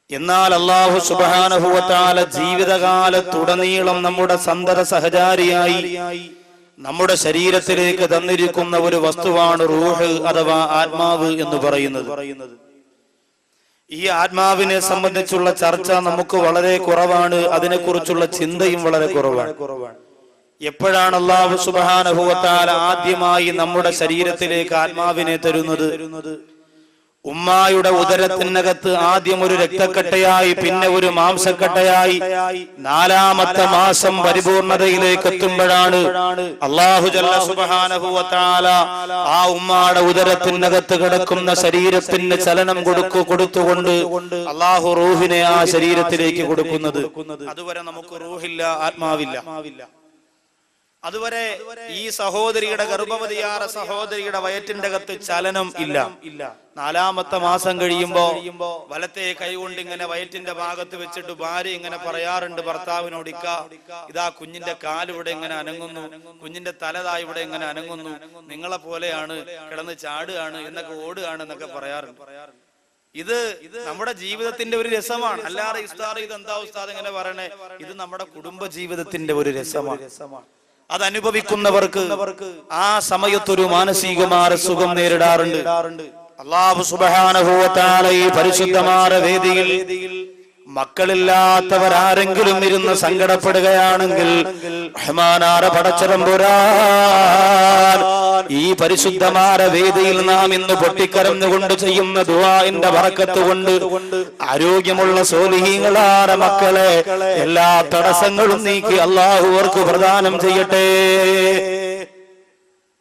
എന്നാൽ അല്ലാഹു സുബ്ഹാനഹു വ തആല ജീവിതകാലത്തുടനീളം നമ്മുടെ സന്തത സഹചാരിയായി നമ്മുടെ ശരീരത്തിലേക്ക് തന്നിരിക്കുന്ന ഒരു വസ്തുവാണ് റൂഹ് അഥവാ ആത്മാവ് എന്ന് പറയുന്നത്. ഈ ആത്മാവിനെ സംബന്ധിച്ചുള്ള ചർച്ച നമുക്ക് വളരെ കുറവാണ്. അതിനെക്കുറിച്ചുള്ള ചിന്തയും വളരെ കുറവാണ്. എപ്പോഴാണ് അല്ലാഹു സുബ്ഹാനഹു വ തആല ആദ്യമായി നമ്മുടെ ശരീരത്തിലേക്ക് ആത്മാവിനെ തരുന്നത്? ഉമ്മായുടെ ഉദരത്തിനകത്ത് ആദ്യം ഒരു രക്തക്കട്ടയായി, പിന്നെ ഒരു മാംസക്കട്ടയായി, 4ാമത്തെ മാസം പരിപൂർണതയിലേക്ക് എത്തുമ്പോഴാണ് അല്ലാഹു ജല്ല സുബ്ഹാനഹു വ തആല ആ ഉമ്മായുടെ ഉദരത്തിനകത്ത് കിടക്കുന്ന ശരീരത്തിന് ചലനം കൊടുത്തുകൊണ്ട് അല്ലാഹു റൂഹിനെ ആ ശരീരത്തിലേക്ക് കൊടുക്കുന്നത്. അതുവരെ നമുക്ക് റൂഹില്ല, ആത്മാവില്ല. അതുവരെ ഈ സഹോദരിയുടെ ഗർഭവതിയായ സഹോദരിയുടെ വയറ്റിന്റെ അകത്ത് ചലനം ഇല്ല. 4ാമത്തെ മാസം കഴിയുമ്പോ വലത്തെ കൈകൊണ്ട് ഇങ്ങനെ വയറ്റിന്റെ ഭാഗത്ത് വെച്ചിട്ട് ഭാര്യ ഇങ്ങനെ പറയാറുണ്ട് ഭർത്താവിനോട്, ഇതാ കുഞ്ഞിന്റെ കാലിവിടെ ഇങ്ങനെ അനങ്ങുന്നു, കുഞ്ഞിന്റെ തലതാ ഇവിടെ ഇങ്ങനെ അനങ്ങുന്നു, നിങ്ങളെ പോലെയാണ്, കിടന്ന് ചാടുകയാണ് എന്നൊക്കെ, ഓടുകയാണ് എന്നൊക്കെ പറയാറുണ്ട്. ഇത് നമ്മുടെ ജീവിതത്തിന്റെ ഒരു രസമാണ്. അല്ലാതെ ഉസ്താദ് ഇതെന്താ ഉസ്താദ് ഇങ്ങനെ പറയണേ? ഇത് നമ്മുടെ കുടുംബ ജീവിതത്തിന്റെ ഒരു രസമാണ്. അതനുഭവിക്കുന്നവർക്ക് ആ സമയത്തൊരു മാനസികമായ സുഖം നേരിടാറുണ്ട്. അല്ലാഹു സുബ്ഹാനഹു വ തആല ഈ പരിശുദ്ധമായ വേദിയിൽ മക്കളില്ലാത്തവരാരെങ്കിലും ഇരുന്ന് സങ്കടപ്പെടുകയാണെങ്കിൽ റഹ്മാനായ പടച്ചതമ്പുരാൻ ഈ പരിശുദ്ധമായ വേദിയിൽ നാം ഇന്ന് പൊട്ടിക്കരഞ്ഞുകൊണ്ട് ചെയ്യുന്ന ദുആഇന്റെ ബറക്കത്ത് കൊണ്ട് ആരോഗ്യമുള്ള സ്വാലിഹീങ്ങളായ മക്കളെ എല്ലാ തടസ്സങ്ങളും നീക്കി അല്ലാഹു അവർക്ക് പ്രദാനം ചെയ്യട്ടെ.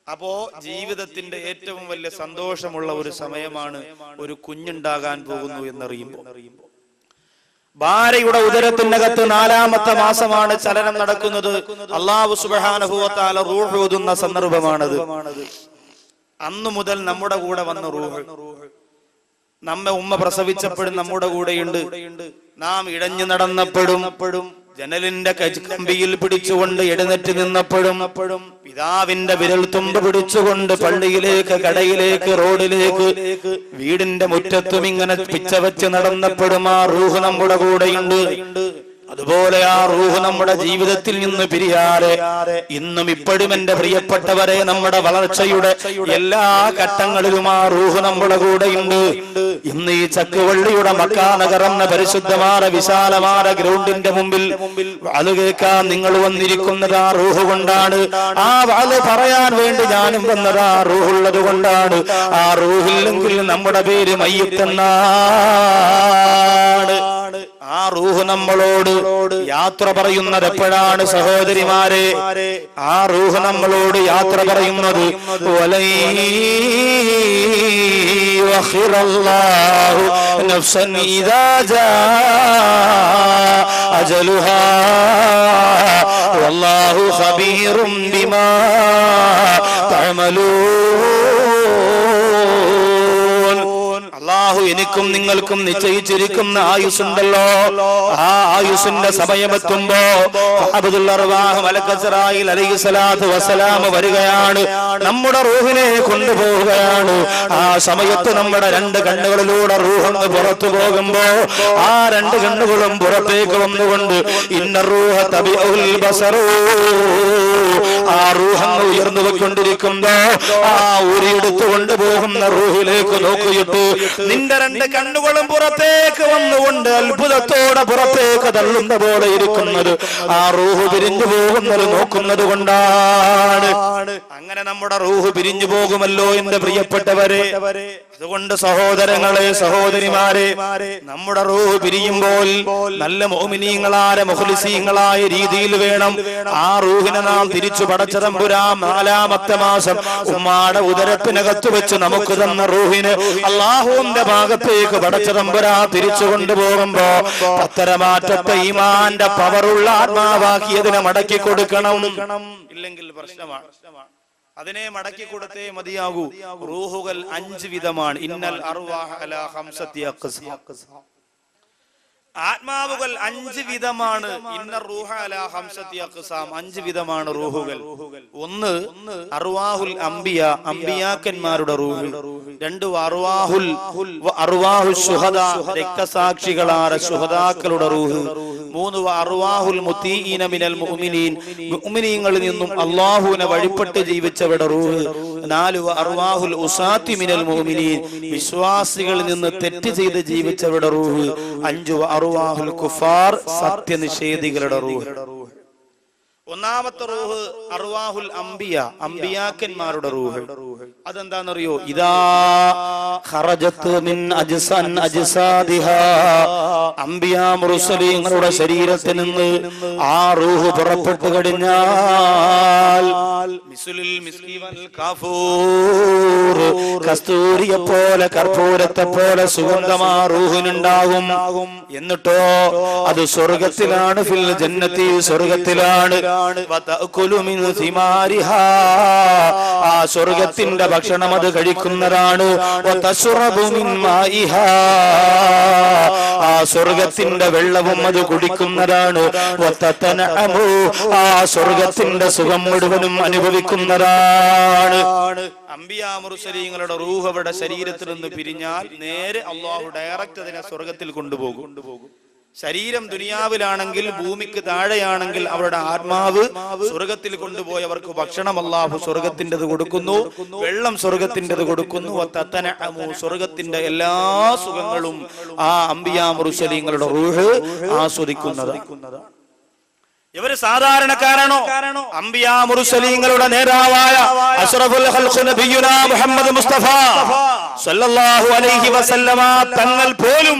അപ്പോ ജീവിതത്തിന്റെ ഏറ്റവും വലിയ സന്തോഷമുള്ള ഒരു സമയമാണ് ഒരു കുഞ്ഞുണ്ടാകാൻ പോകുന്നു എന്നറിയുമ്പോൾ. ഭാര്യയുടെ ഉദരത്തിനകത്ത് 4ാമത്തെ മാസമാണ് ചലനം നടക്കുന്നത്. അല്ലാഹു സുബ്ഹാനഹു വ തആല റൂഹ് ഊതുന്ന സന്ദർഭമാണത്. അന്നു മുതൽ നമ്മുടെ കൂടെ വന്ന റൂഹ് നമ്മെ ഉമ്മ പ്രസവിച്ചപ്പോഴും നമ്മുടെ കൂടെയുണ്ട്. നാം ഇഴഞ്ഞു നടന്നപ്പോഴും ജനലിന്റെ കമ്പിയിൽ പിടിച്ചുകൊണ്ട് എഴുന്നേറ്റ് നിന്നപ്പോഴും പിതാവിന്റെ വിരൽ തുമ്പ് പിടിച്ചുകൊണ്ട് പള്ളിയിലേക്ക്, കടയിലേക്ക്, റോഡിലേക്ക്, വീടിന്റെ മുറ്റത്തും ഇങ്ങനെ പിച്ചവച്ച് നടന്നപ്പോഴും ആ റൂഹ് നമ്മുടെ കൂടെയുണ്ട്. അതുപോലെ ആ റൂഹ് നമ്മുടെ ജീവിതത്തിൽ നിന്ന് പിരിയാതെ ഇന്നും ഇപ്പോഴും എന്റെ പ്രിയപ്പെട്ടവരെ നമ്മുടെ വളർച്ചയുടെ എല്ലാ ഘട്ടങ്ങളിലും ആ റൂഹ് നമ്മുടെ കൂടെയുണ്ട്. ഇന്ന് ഈ ചക്കുവള്ളിയുടെ മക്കാ നഗരം എന്ന പരിശുദ്ധമായ വിശാലമായ ഗ്രൗണ്ടിന്റെ മുമ്പിൽ വാല് കേൾക്കാൻ നിങ്ങൾ വന്നിരിക്കുന്നത് ആ റൂഹ് കൊണ്ടാണ്. ആ വാല് പറയാൻ വേണ്ടി ഞാനും വന്നത് ആ റൂഹുള്ളത് കൊണ്ടാണ്. ആ റൂഹില്ലെങ്കിൽ നമ്മുടെ പേര് മയ്യിത്തെന്നാണ്. ആ റൂഹ് നമ്മളോട് യാത്ര പറയുന്നത് എപ്പോഴാണ് സഹോദരിമാരെ? ആ റൂഹ് നമ്മളോട് യാത്ര പറയുന്നത് നഫ്സൻ ഇദാ ജാ അജലുഹാ വല്ലാഹു ഖബീറും ബിമാ തഅമലൂൻ. അല്ലാഹു എനിക്കും നിങ്ങൾക്കും നിശ്ചയിച്ചിരിക്കുന്ന ആയുസ്സുണ്ടല്ലോ, ആ ആയുസ്സിന്റെ സമയമെത്തുമ്പോ അബ്ദുൽ അർവാഹ് മലക്ക് ഇസ്രായീൽ അലൈഹിസ്സലാത്തു വസ്സലാം വരികയാണ്, നമ്മുടെ റൂഹിനെ കൊണ്ടുപോവുകയാണ്. ആ സമയത്ത് നമ്മുടെ 2 കണ്ണുകളിലൂടെ റൂഹ് പുറത്തു പോകുമ്പോ ആ 2 കണ്ണുകളും പുറത്തേക്ക് വന്നുകൊണ്ട് ഇന്ന റൂഹ തബിഉൽ ബസറു, ആ റൂഹ് ഉയർന്നു പോയിക്കൊണ്ടിരിക്കുമ്പോ ആ ഊരിയെടുത്തു കൊണ്ടുപോകുന്ന റൂഹിലേക്ക് നോക്കിയിട്ട് നിന്റെ 2 കണ്ണുകളും പുറത്തേക്ക് വന്നുകൊണ്ട് അത്ഭുതത്തോടെ പുറത്തേക്ക് തള്ളുന്ന പോലെ ഇരിക്കുന്നത് ആ റൂഹ് പിരിഞ്ഞു പോകുന്നത് നോക്കുന്നത് കൊണ്ടാണ്. അങ്ങനെ നമ്മുടെ റൂഹ് പിരിഞ്ഞു പോകുമല്ലോ എന്റെ പ്രിയപ്പെട്ടവരെ. അതുകൊണ്ട് സഹോദരങ്ങളെ, സഹോദരിമാരെ, നമ്മുടെ റൂഹ് പിരിയുമ്പോൾ നല്ല മുഅ്മിനീങ്ങളായ മുഖ്ലിസീങ്ങളായ രീതിയിൽ വേണം ആ റൂഹിനെ നാം തിരിച്ചു പടച്ചതമ്പുരാൻ 4ാമത്തെ മാസം ഉമ്മാടെ ഉദരത്തിനകത്ത് വെച്ച് നമുക്ക് തന്ന റൂഹിന് അല്ലാഹുവിന്റെ ഭാഗത്തേക്ക് പടച്ചതമ്പുരാൻ തിരിച്ചു കൊണ്ടുപോകുമ്പോ പത്തരമാറ്റത്തെ ഈമാന്റെ പവറുള്ള ആത്മാവാക്കിയതിനെ മടക്കി കൊടുക്കണം. ഇല്ലെങ്കിൽ പ്രശ്നമാണ്. അതിനെ മടക്കി കൊടുത്തേ മതിയാകൂ. റൂഹുകൾ 5 വിധമാണ്. ഇന്നൽ അർവാഹ അലാ ഖംസതി അഖ്സാം. ആത്മാവുകൾ 5 വിധമാണ്. ഇന്ന റൂഹ അലാ ഖംസതി അഖ്സാം, 5 വിധമാണ് റൂഹുകൾ. ഒന്ന് അർവാഹുൽ അംബിയ, അംബിയാക്കന്മാരുടെ റൂഹ്. 2 അർവാഹുൽ ശുഹദാ, രക്തസാക്ഷികളായ ശുഹദാക്കളുടെ റൂഹ്. 3 അർവാഹുൽ മുതീഇന മിനൽ മുഅ്മിനീൻ, മുഅ്മിനീങ്ങളിൽ നിന്നും അല്ലാഹുവിനെ വഴിപ്പെട്ട് ജീവിച്ചവരുടെ റൂഹ്. 4 അർവാഹുൽ ഉസാത്തി മിനൽ മുഅ്മിനീൻ, വിശ്വാസികളിൽ നിന്ന് തെറ്റ് ചെയ്ത് ജീവിച്ചവരുടെ റൂഹ്. 5 അർവാഹുൽ കുഫാർ, സത്യനിഷേധികളുടെ റൂഹ്. ഒന്നാമത്തെ റൂഹ് അർവാഹുൽ അംബിയ, അംബിയാക്കന്മാരുടെ റൂഹ്. അതെന്താണെന്നറിയോ? ഇദാ ഖറജത് മിൻ അജ്സാദിഹാ, അംബിയാ മുർസലീങ്ങളുടെ ശരീരത്തിൽ നിന്ന് ആ റൂഹ് പുറപ്പെട്ടു കഴിഞ്ഞാൽ മിസ്ലുൽ മിസ്കി വൽ കാഫൂർ, കസ്തൂരിയെ പോലെ കർപ്പൂരത്തെ പോലെ സുഗന്ധമാ റൂഹിനുണ്ടാകും. എന്നിട്ടോ അത് സ്വർഗത്തിലാണ്, ഫിൽ ജന്നത്തി, സ്വർഗത്തിലാണ്. ആ സ്വർഗത്തിന്റെ ഭക്ഷണം അത് കഴിക്കുന്നതാണ്. ആ സ്വർഗത്തിന്റെ വെള്ളവും അത് കുടിക്കുന്നതാണ്. ആ സ്വർഗത്തിന്റെ സുഖം മുഴുവനും അനുഭവിക്കുന്നതാണ്. അംബിയാ മുർസലീങ്ങളുടെ റൂഹ് അവരുടെ ശരീരത്തിൽ നിന്ന് പിരിഞ്ഞാൽ നേരെ അല്ലാഹു ഡയറക്റ്റ് അതിനെ സ്വർഗത്തിൽ കൊണ്ടുപോകും. ശരീരം ദുനിയാവിലാണെങ്കിൽ, ഭൂമിക്ക് താഴെയാണെങ്കിൽ അവരുടെ ആത്മാവ് സ്വർഗത്തിൽ കൊണ്ടുപോയവർക്ക് ഭക്ഷണം അല്ലാഹു സ്വർഗത്തിൻ്റെത് കൊടുക്കുന്നു, വെള്ളം സ്വർഗത്തിൻ്റെത് കൊടുക്കുന്നു. സ്വർഗത്തിന്റെ എല്ലാ സുഖങ്ങളും ആ അംബിയാ മുർസലീങ്ങളുടെ റൂഹ് ആസ്വദിക്കുന്നതാണ്. ഇവര് സാധാരണക്കാരാണോ? അംബിയാ മുർസലീങ്ങളുടെ നേതാവായ അഷ്റഫുൽ ഖൽഖ് നബിയുനാ മുഹമ്മദ് മുസ്തഫ സല്ലല്ലാഹു അലൈഹി വസല്ലമ തങ്ങൾ പോലും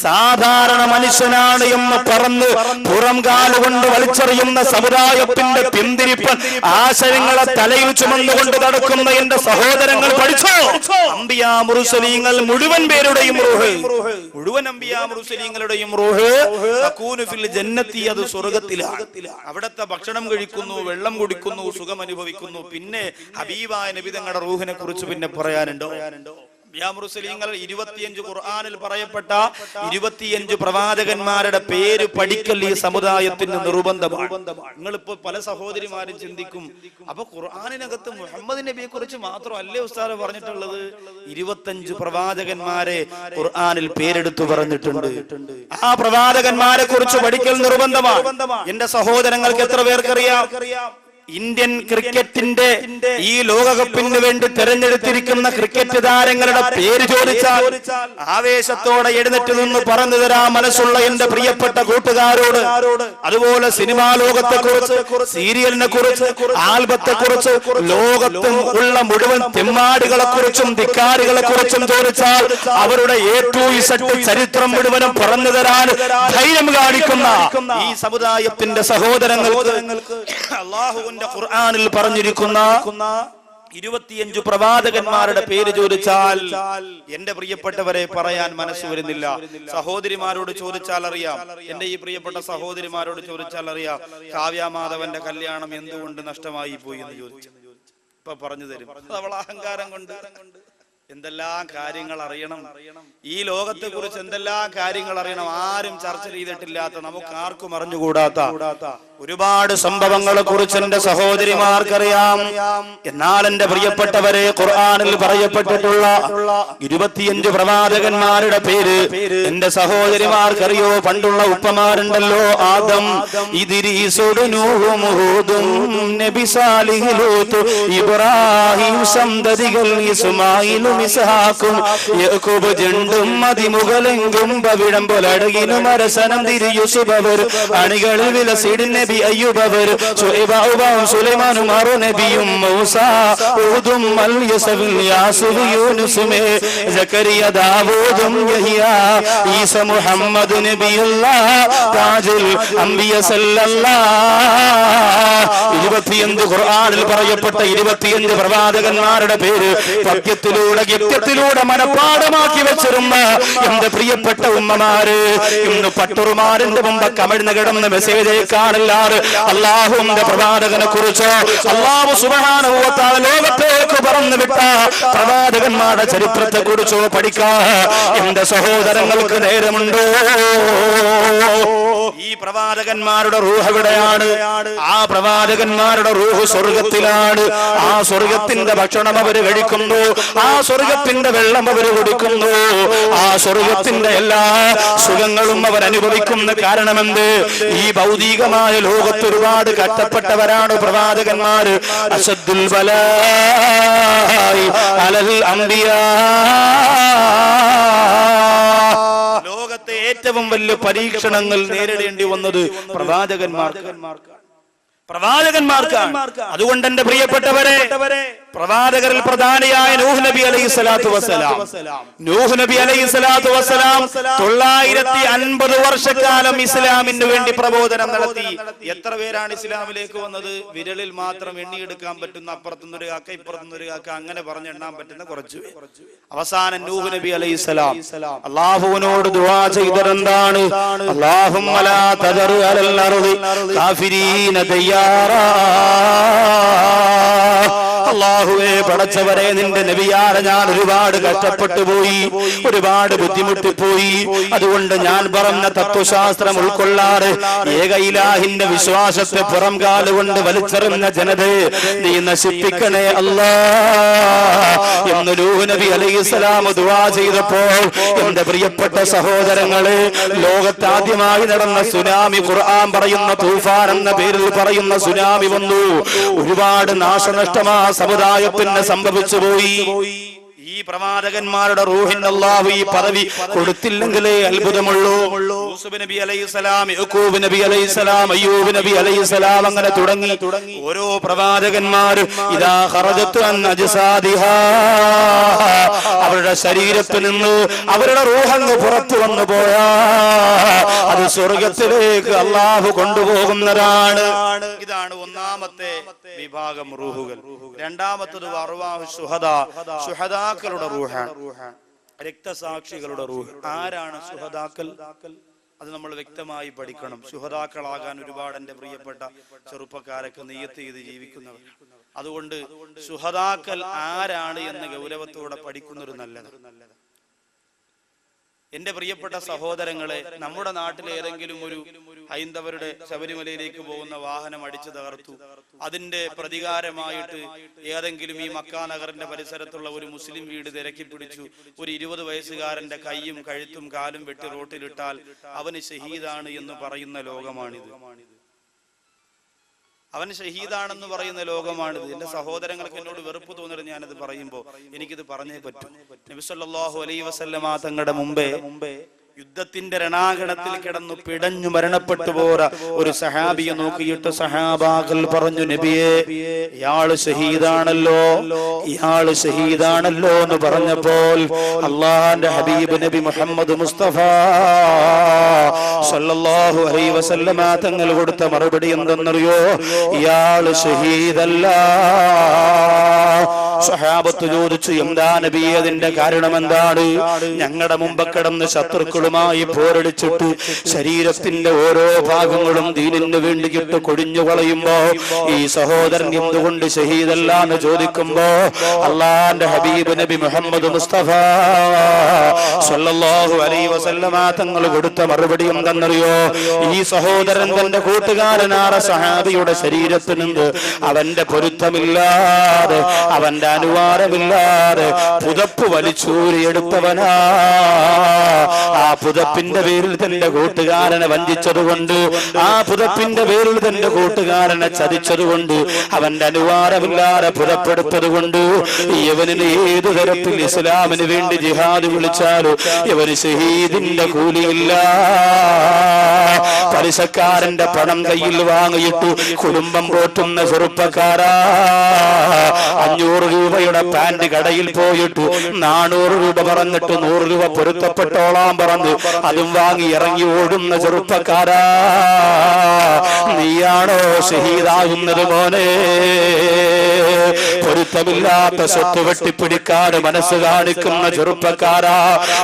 സാധാരണ മനുഷ്യനാണ് എന്ന് പറഞ്ഞ് പുറം കാലുകൊണ്ട് വലിച്ചെറിയുന്ന സമുദായത്തിന്റെ പിന്തിരിപ്പ് ആശയങ്ങളെ തലയിൽ ചുമന്നുകൊണ്ട് നടക്കുന്ന എന്റെ സഹോദരങ്ങൾ പഠിച്ചോ? അംബിയാ മുർസലീങ്ങൾ മുഴുവൻ പേരുടെയും റൂഹ്, മുഴുവൻ അംബിയാ മുർസലീങ്ങളുടെയും റൂഹ് തകൂനു ഫിൽ ജന്നത്തി, അത് സ്വർഗ്ഗത്തിലാണ്. അവിടത്തെ ഭക്ഷണം കഴിക്കുന്നു, വെള്ളം കുടിക്കുന്നു, സുഖം അനുഭവിക്കുന്നു. പിന്നെ ഹബീബായ നബി തങ്ങളുടെ റൂഹിനെ കുറിച്ച് പിന്നെ പറയാനുണ്ടോ? അംബിയാ മുർസലീങ്ങൾ 25 ഖുർആനിൽ പറയപ്പെട്ട 25 പ്രവാചകന്മാരുടെ പേര് പഠിക്കൽ ഈ സമുദായത്തിന് നിർബന്ധമാണ്. നിങ്ങളിപ്പോ പല സഹോദരിമാരും ചിന്തിക്കും, അപ്പൊ ഖുർആനിനകത്ത് മുഹമ്മദ് നബിയെ കുറിച്ച് മാത്രമല്ലേ ഉസ്താദ് പറഞ്ഞിട്ടുള്ളത്? 25 പ്രവാചകന്മാരെ ഖുർആനിൽ പേരെടുത്തു പറഞ്ഞിട്ടുണ്ട്. ആ പ്രവാചകന്മാരെ കുറിച്ച് പഠിക്കൽ നിർബന്ധമാണ്. എന്റെ സഹോദരങ്ങൾക്ക് എത്ര പേർക്കറിയാം? ഇന്ത്യൻ ക്രിക്കറ്റിന്റെ ഈ ലോകകപ്പിന് വേണ്ടി തെരഞ്ഞെടുത്തിരിക്കുന്ന ക്രിക്കറ്റ് താരങ്ങളുടെ പേര് ചോദിച്ചാൽ ആവേശത്തോടെ എഴുന്നേറ്റ് നിന്ന് പറഞ്ഞു തരാൻ മനസ്സുള്ള എന്റെ പ്രിയപ്പെട്ട കൂട്ടുകാരോട്. അതുപോലെ സിനിമാ ലോകത്തെ കുറിച്ച്, സീരിയലിനെ കുറിച്ച്, ആൽബത്തെ കുറിച്ച്, ലോകത്തും ഉള്ള മുഴുവൻ തെമ്മാടികളെ കുറിച്ചും ധിക്കാരികളെ കുറിച്ചും ചോദിച്ചാൽ അവരുടെ ചരിത്രം മുഴുവനും പറഞ്ഞു തരാൻ ധൈര്യം കാണിക്കുന്ന ഈ സമുദായത്തിന്റെ സഹോദരങ്ങൾക്ക് അല്ലാഹു ഖുർആനിൽ പറഞ്ഞിരിക്കുന്ന 25 പ്രവാചകന്മാരുടെ പേര് ചോദിച്ചാൽ എന്റെ പ്രിയപ്പെട്ടവരെ പറയാൻ മനസ്സ് വരുന്നില്ല. സഹോദരിമാരോട് ചോദിച്ചാൽ അറിയാം, എന്റെ ഈ പ്രിയപ്പെട്ട സഹോദരിമാരോട് ചോദിച്ചാൽ അറിയാം, കാവ്യാമാധവന്റെ കല്യാണം എന്തുകൊണ്ട് നഷ്ടമായി പോയി എന്ന് ചോദിച്ചു. ഇപ്പൊ പറഞ്ഞു തരും. അവൾ അഹങ്കാരം കൊണ്ട് എന്തെല്ലാം കാര്യങ്ങൾ അറിയണം, ഈ ലോകത്തെ കുറിച്ച് എന്തെല്ലാം കാര്യങ്ങൾ അറിയണം, ആരും ചർച്ച ചെയ്തിട്ടില്ലാത്ത, നമുക്ക് ആർക്കും അറിഞ്ഞുകൂടാത്ത ഒരുപാട് സംഭവങ്ങളെ കുറിച്ച് എന്റെ സഹോദരിമാർക്കറിയാം. എന്നാൽ എന്റെ പ്രിയപ്പെട്ടവരെ, ഖുർആനിൽ പറയപ്പെട്ടിട്ടുള്ള 25 പ്രവാചകന്മാരുടെ പേര് എന്റെ സഹോദരിമാർക്കറിയോ? പണ്ടുള്ള ഉപ്പമാരുണ്ടല്ലോ, ആദം, ഇദ്രീസും ഹൂദും നബി സാലിഹ് ലൂത്ത് ഇബ്രാഹിം സന്തതികൾ ഇസ്മായിലും ഇസ്ഹാഖും യാക്കൂബ് ജണ്ടും മതിമുകളെങ്കും പവിഴം പോലടകിനും അരസനം തിരിയുസുബവർ അണികളിൽ വിലസിടിൻ നബി അയ്യൂബവർ സുഹൈബാവും സുലൈമാനും ആറു നബിയും മൂസ ഊദും അൽ യസവിൽ യാസുബ് യൂനുസുമേ സക്കരിയ ദാവൂദും യഹ്യ ഈസ മുഹമ്മദ് നബിയുല്ലാഹ് താജുൽ അംബിയ സല്ലല്ലാഹ് 25 ഖുർആനിൽ പറയപ്പെട്ട 25 പ്രവാചകന്മാരുടെ പേര് പദ്യത്തിലൂടെ ഗദ്യത്തിലൂടെ മനപ്പാഠമാക്കി വെച്ചിരുന്ന എന്റെ പ്രിയപ്പെട്ട ഉമ്മമാര്, ഇന്ന് പട്ടുറുമാരിന്റെ മുമ്പ് കമിഴ്ന്ന് കിടന്ന് മെസ്സേജ് അയക്കാനല്ല, എന്നല്ലാതെ അള്ളാഹുവിന്റെ പ്രവാചകനെ കുറിച്ച് അള്ളാഹു സുബ്ഹാനഹു വ തആല ലോകത്തേക്ക് പറഞ്ഞു വിട്ട പ്രവാചകന്മാരുടെ ചരിത്രത്തെ കുറിച്ചോ പഠിക്കാൻ എന്റെ സഹോദരങ്ങൾക്ക് നേരമുണ്ടോ? ഈ പ്രവാചകന്മാരുടെ റൂഹ് എവിടെയാണ്? ആ പ്രവാചകന്മാരുടെ റൂഹ് സ്വർഗത്തിലാണ്. ആ സ്വർഗത്തിന്റെ ഭക്ഷണം അവർ കഴിക്കുന്നു, ആ സ്വർഗത്തിന്റെ വെള്ളം അവർ കുടിക്കുന്നു, ആ സ്വർഗത്തിന്റെ എല്ലാ സുഖങ്ങളും അവർ അനുഭവിക്കുന്ന കാരണമെന്ത്? ഈ ഭൗതികമായ ലോകത്ത് ഒരുപാട് കഷ്ടപ്പെട്ടവരാണ് പ്രവാചകന്മാർ. അശദ്ദുൽ ബലാഇ അലൽ അംബിയാ, ലോകത്തെ ഏറ്റവും വലിയ പരീക്ഷണങ്ങൾ നേരിടേണ്ടി വന്നത് പ്രവാചകന്മാർക്കാണ്. അതുകൊണ്ട് എന്റെ പ്രിയപ്പെട്ടവരെ, പ്രവാചകരിൽ പ്രധാനിയായ നൂഹ് നബി അലൈഹിസ്സലാത്തു വസ്സലാം 950 വർഷക്കാലം ഇസ്ലാമിന് വേണ്ടി പ്രബോധനം നടത്തി. എത്ര പേരാണ് ഇസ്ലാമിലേക്ക് വന്നത്? വിരലിൽ മാത്രം എണ്ണിയെടുക്കാൻ പറ്റുന്ന, അപ്പുറത്തുനിന്നൊരു കാക്ക ഇപ്പുറത്തുനിന്നൊരു കാക്ക, അങ്ങനെ പറഞ്ഞെണ്ണാൻ പറ്റുന്ന കുറച്ചു പേർ. അവസാനം നൂഹ് നബി അലൈഹിസ്സലാം അല്ലാഹുവിനോട് ദുആ ചെയ്തതെന്താണ്? അല്ലാഹുമ്മ ലാ തദർ അലൽ അർദി കാഫിരീന ദയ്യാറാ. അല്ലാഹുവേ, പടച്ചവരെ, നിന്റെ നബിയാരെ ഞാൻ ഒരുപാട് കഷ്ടപ്പെട്ടു പോയി, ഒരുപാട് ബുദ്ധിമുട്ടിപ്പോയി. അതുകൊണ്ട് ഞാൻ പറഞ്ഞ തത്വശാസ്ത്രം ഉൾക്കൊള്ളാറ് ഏക ഇലാഹിന്റെ വിശ്വാസത്തെ പുറം കാലുകൊണ്ട് വലിച്ചെറിഞ്ഞ ജനതയെ നീ നശിപ്പിക്കണേ അല്ലാ എന്ന് നൂഹ് നബി അലൈഹിസ്സലാം ദുആ ചെയ്തപ്പോൾ എന്റെ പ്രിയപ്പെട്ട സഹോദരങ്ങളെ, ലോകത്താദ്യമായി നടന്ന സുനാമി, ഖുർആൻ പറയുന്ന തൂഫാൻ എന്ന പേരിൽ പറയുന്ന സുനാമി വന്നു. ഒരുപാട് നാശനഷ്ടമാ സമുദായത്തിന് സംഭവിച്ചു പോയി. ഈ പ്രവാചകന്മാരുടെ റൂഹിന് അല്ലാഹു ഈ പദവി കൊടുത്തില്ലെങ്കിലേ അത്ഭുതമുള്ളൂ. യൂസുഫ് നബി അലൈഹിസ്സലാം, യഅ്കൂബ് നബി അലൈഹിസ്സലാം, അയ്യൂബ് നബി അലൈഹിസ്സലാം, അങ്ങനെ തുടങ്ങി ഓരോ പ്രവാചകന്മാരും ഇദാ ഖറജത്തു അൻ അജ്സാദിഹാ, അവരുടെ ശരീരത്തിൽ നിന്ന് അവരുടെ റൂഹങ്ങ് പുറത്തു വന്നു പോയാ അത് സ്വർഗത്തിലേക്ക് അല്ലാഹു കൊണ്ടുപോകുന്നതാണ്. ഇതാണ് ഒന്നാമത്തെ വിഭാഗം റൂഹുകൾ. രണ്ടാമത്തത് അർവാഹു ശുഹദാ, ശുഹദാക്കളുടെ റൂഹാണ്, രക്തസാക്ഷികളുടെ റൂഹ്. ആരാണ് ശുഹദാക്കൾ? അത് നമ്മൾ വ്യക്തമായി പഠിക്കണം. ശുഹദാക്കളാകാൻ ഒരുപാട് എന്റെ പ്രിയപ്പെട്ട ചെറുപ്പക്കാരൊക്കെ നിയ്യത്ത് ചെയ്ത് ജീവിക്കുന്നവർ. അതുകൊണ്ട് ശുഹദാക്കൾ ആരാണ് എന്ന് ഗൗരവത്തോടെ പഠിക്കുന്നൊരു നല്ലത്. എന്റെ പ്രിയപ്പെട്ട സഹോദരങ്ങളെ, നമ്മുടെ നാട്ടിലെ ഏതെങ്കിലും ഒരു ഹൈന്ദവരുടെ ശബരിമലയിലേക്ക് പോകുന്ന വാഹനം അടിച്ചു തകർത്തു, അതിന്റെ പ്രതികാരമായിട്ട് ഏതെങ്കിലും ഈ മക്കാ നഗറിന്റെ പരിസരത്തുള്ള ഒരു മുസ്ലിം വീട് തിരക്കി പിടിച്ചു ഒരു 20 വയസ്സുകാരന്റെ കൈയും കഴുത്തും കാലും വെട്ടി റോട്ടിലിട്ടാൽ അവന് ഷഹീദാണ് എന്ന് പറയുന്ന ലോകമാണിത്. അവൻ ഷഹീദാണെന്ന് പറയുന്ന ലോകമാണിത്. എന്റെ സഹോദരങ്ങൾക്ക് എന്നോട് വെറുപ്പ് തോന്നിയിട്ട് ഞാനത് പറയുമ്പോ എനിക്കിത് പറഞ്ഞേ പറ്റൂ. നബി സല്ലല്ലാഹു അലൈഹി വസല്ലമ തങ്ങളുടെ മുമ്പേ യുദ്ധത്തിന്റെ രണാകണത്തിൽ കിടന്നു പിടഞ്ഞു മരണപ്പെട്ടു പോര ഒരു സഹാബിയെ നോക്കിയിട്ട് സഹാബാക്കൾ പറഞ്ഞു, നബിയെ, ഇയാള് ഷഹീദാണല്ലോ, ഇയാള് ഷഹീദാണല്ലോ എന്ന് പറഞ്ഞപ്പോൾ അള്ളാഹുവിന്റെ ഹബീബ് നബി മുഹമ്മദ് മുസ്തഫ സല്ലല്ലാഹു അലൈഹി വസല്ലമ തങ്ങൾ കൊടുത്ത മറുപടി എന്തെന്നറിയോ? ഇയാള് ഷഹീദല്ല. സഹാബത്ത് ചോദിച്ചു, എന്താ നബിയെ, അതിന്റെ കാരണം എന്താണ്? ഞങ്ങളുടെ മുമ്പ് കിടന്ന് ശത്രുക്കളുമായി പോരടിച്ചിട്ട് ശരീരത്തിന്റെ ഓരോ ഭാഗങ്ങളും ദീനിന് വേണ്ടിയിട്ട് കൊടിഞ്ഞു കളയുമ്പോ ഈ സഹോദരൻ എന്തുകൊണ്ട് ഷഹീദല്ല എന്ന് ചോദിക്കുമ്പോ അള്ളാന്റെ ഹബീബ് നബി മുഹമ്മദ് മുസ്തഫ സല്ലല്ലാഹു അലൈഹി വസല്ലമ തങ്ങൾ കൊടുത്ത മറുപടി എന്തെന്നറിയോ? ഈ സഹോദരൻ തന്റെ കൂട്ടുകാരനായ സഹാബിയുടെ ശരീരത്തിൽ നിന്ന് അവന്റെ പൊരുത്തമില്ലാതെ, അവന്റെ അനുവാദമില്ലാതെ പുതപ്പ് വലിച്ചൂരിയെടുത്തവനാ. ആ പുതപ്പിന്റെ പേരിൽ തന്റെ കൂട്ടുകാരനെ വഞ്ചിച്ചതുകൊണ്ട്, ആ പുതപ്പിന്റെ പേരിൽ തന്റെ കൂട്ടുകാരനെ ചതിച്ചതുകൊണ്ട്, അവന്റെ അനുവാദമില്ലാതെ പുതപ്പെടുത്തതുകൊണ്ട് ഇവന് ഏതു തരത്തിൽ ഇസ്ലാമിന് വേണ്ടി ജിഹാദ് വിളിച്ചാലും ഇവന് ഷഹീദിന്റെ കൂലിയില്ല. പലിശക്കാരന്റെ പണം കയ്യിൽ വാങ്ങിയിട്ട് കുടുംബം പോറ്റുന്ന ചെറുപ്പക്കാരാ, 500 രൂപയുടെ പാന്റ് കടയിൽ പോയിട്ട് 400 രൂപ പറഞ്ഞിട്ട് 100 രൂപ പൊരുത്തപ്പെട്ടോളാൻ പറഞ്ഞ് അതും വാങ്ങി ഇറങ്ങി ഓടുന്ന ചെറുപ്പക്കാരാ, നീയാണോ ഷഹീദാകുന്നത് മോനെ? പൊരുത്തമില്ലാത്ത സ്വത്ത് വെട്ടിപ്പിടിക്കാതെ മനസ്സ് കാണിക്കുന്ന ചെറുപ്പക്കാരാ,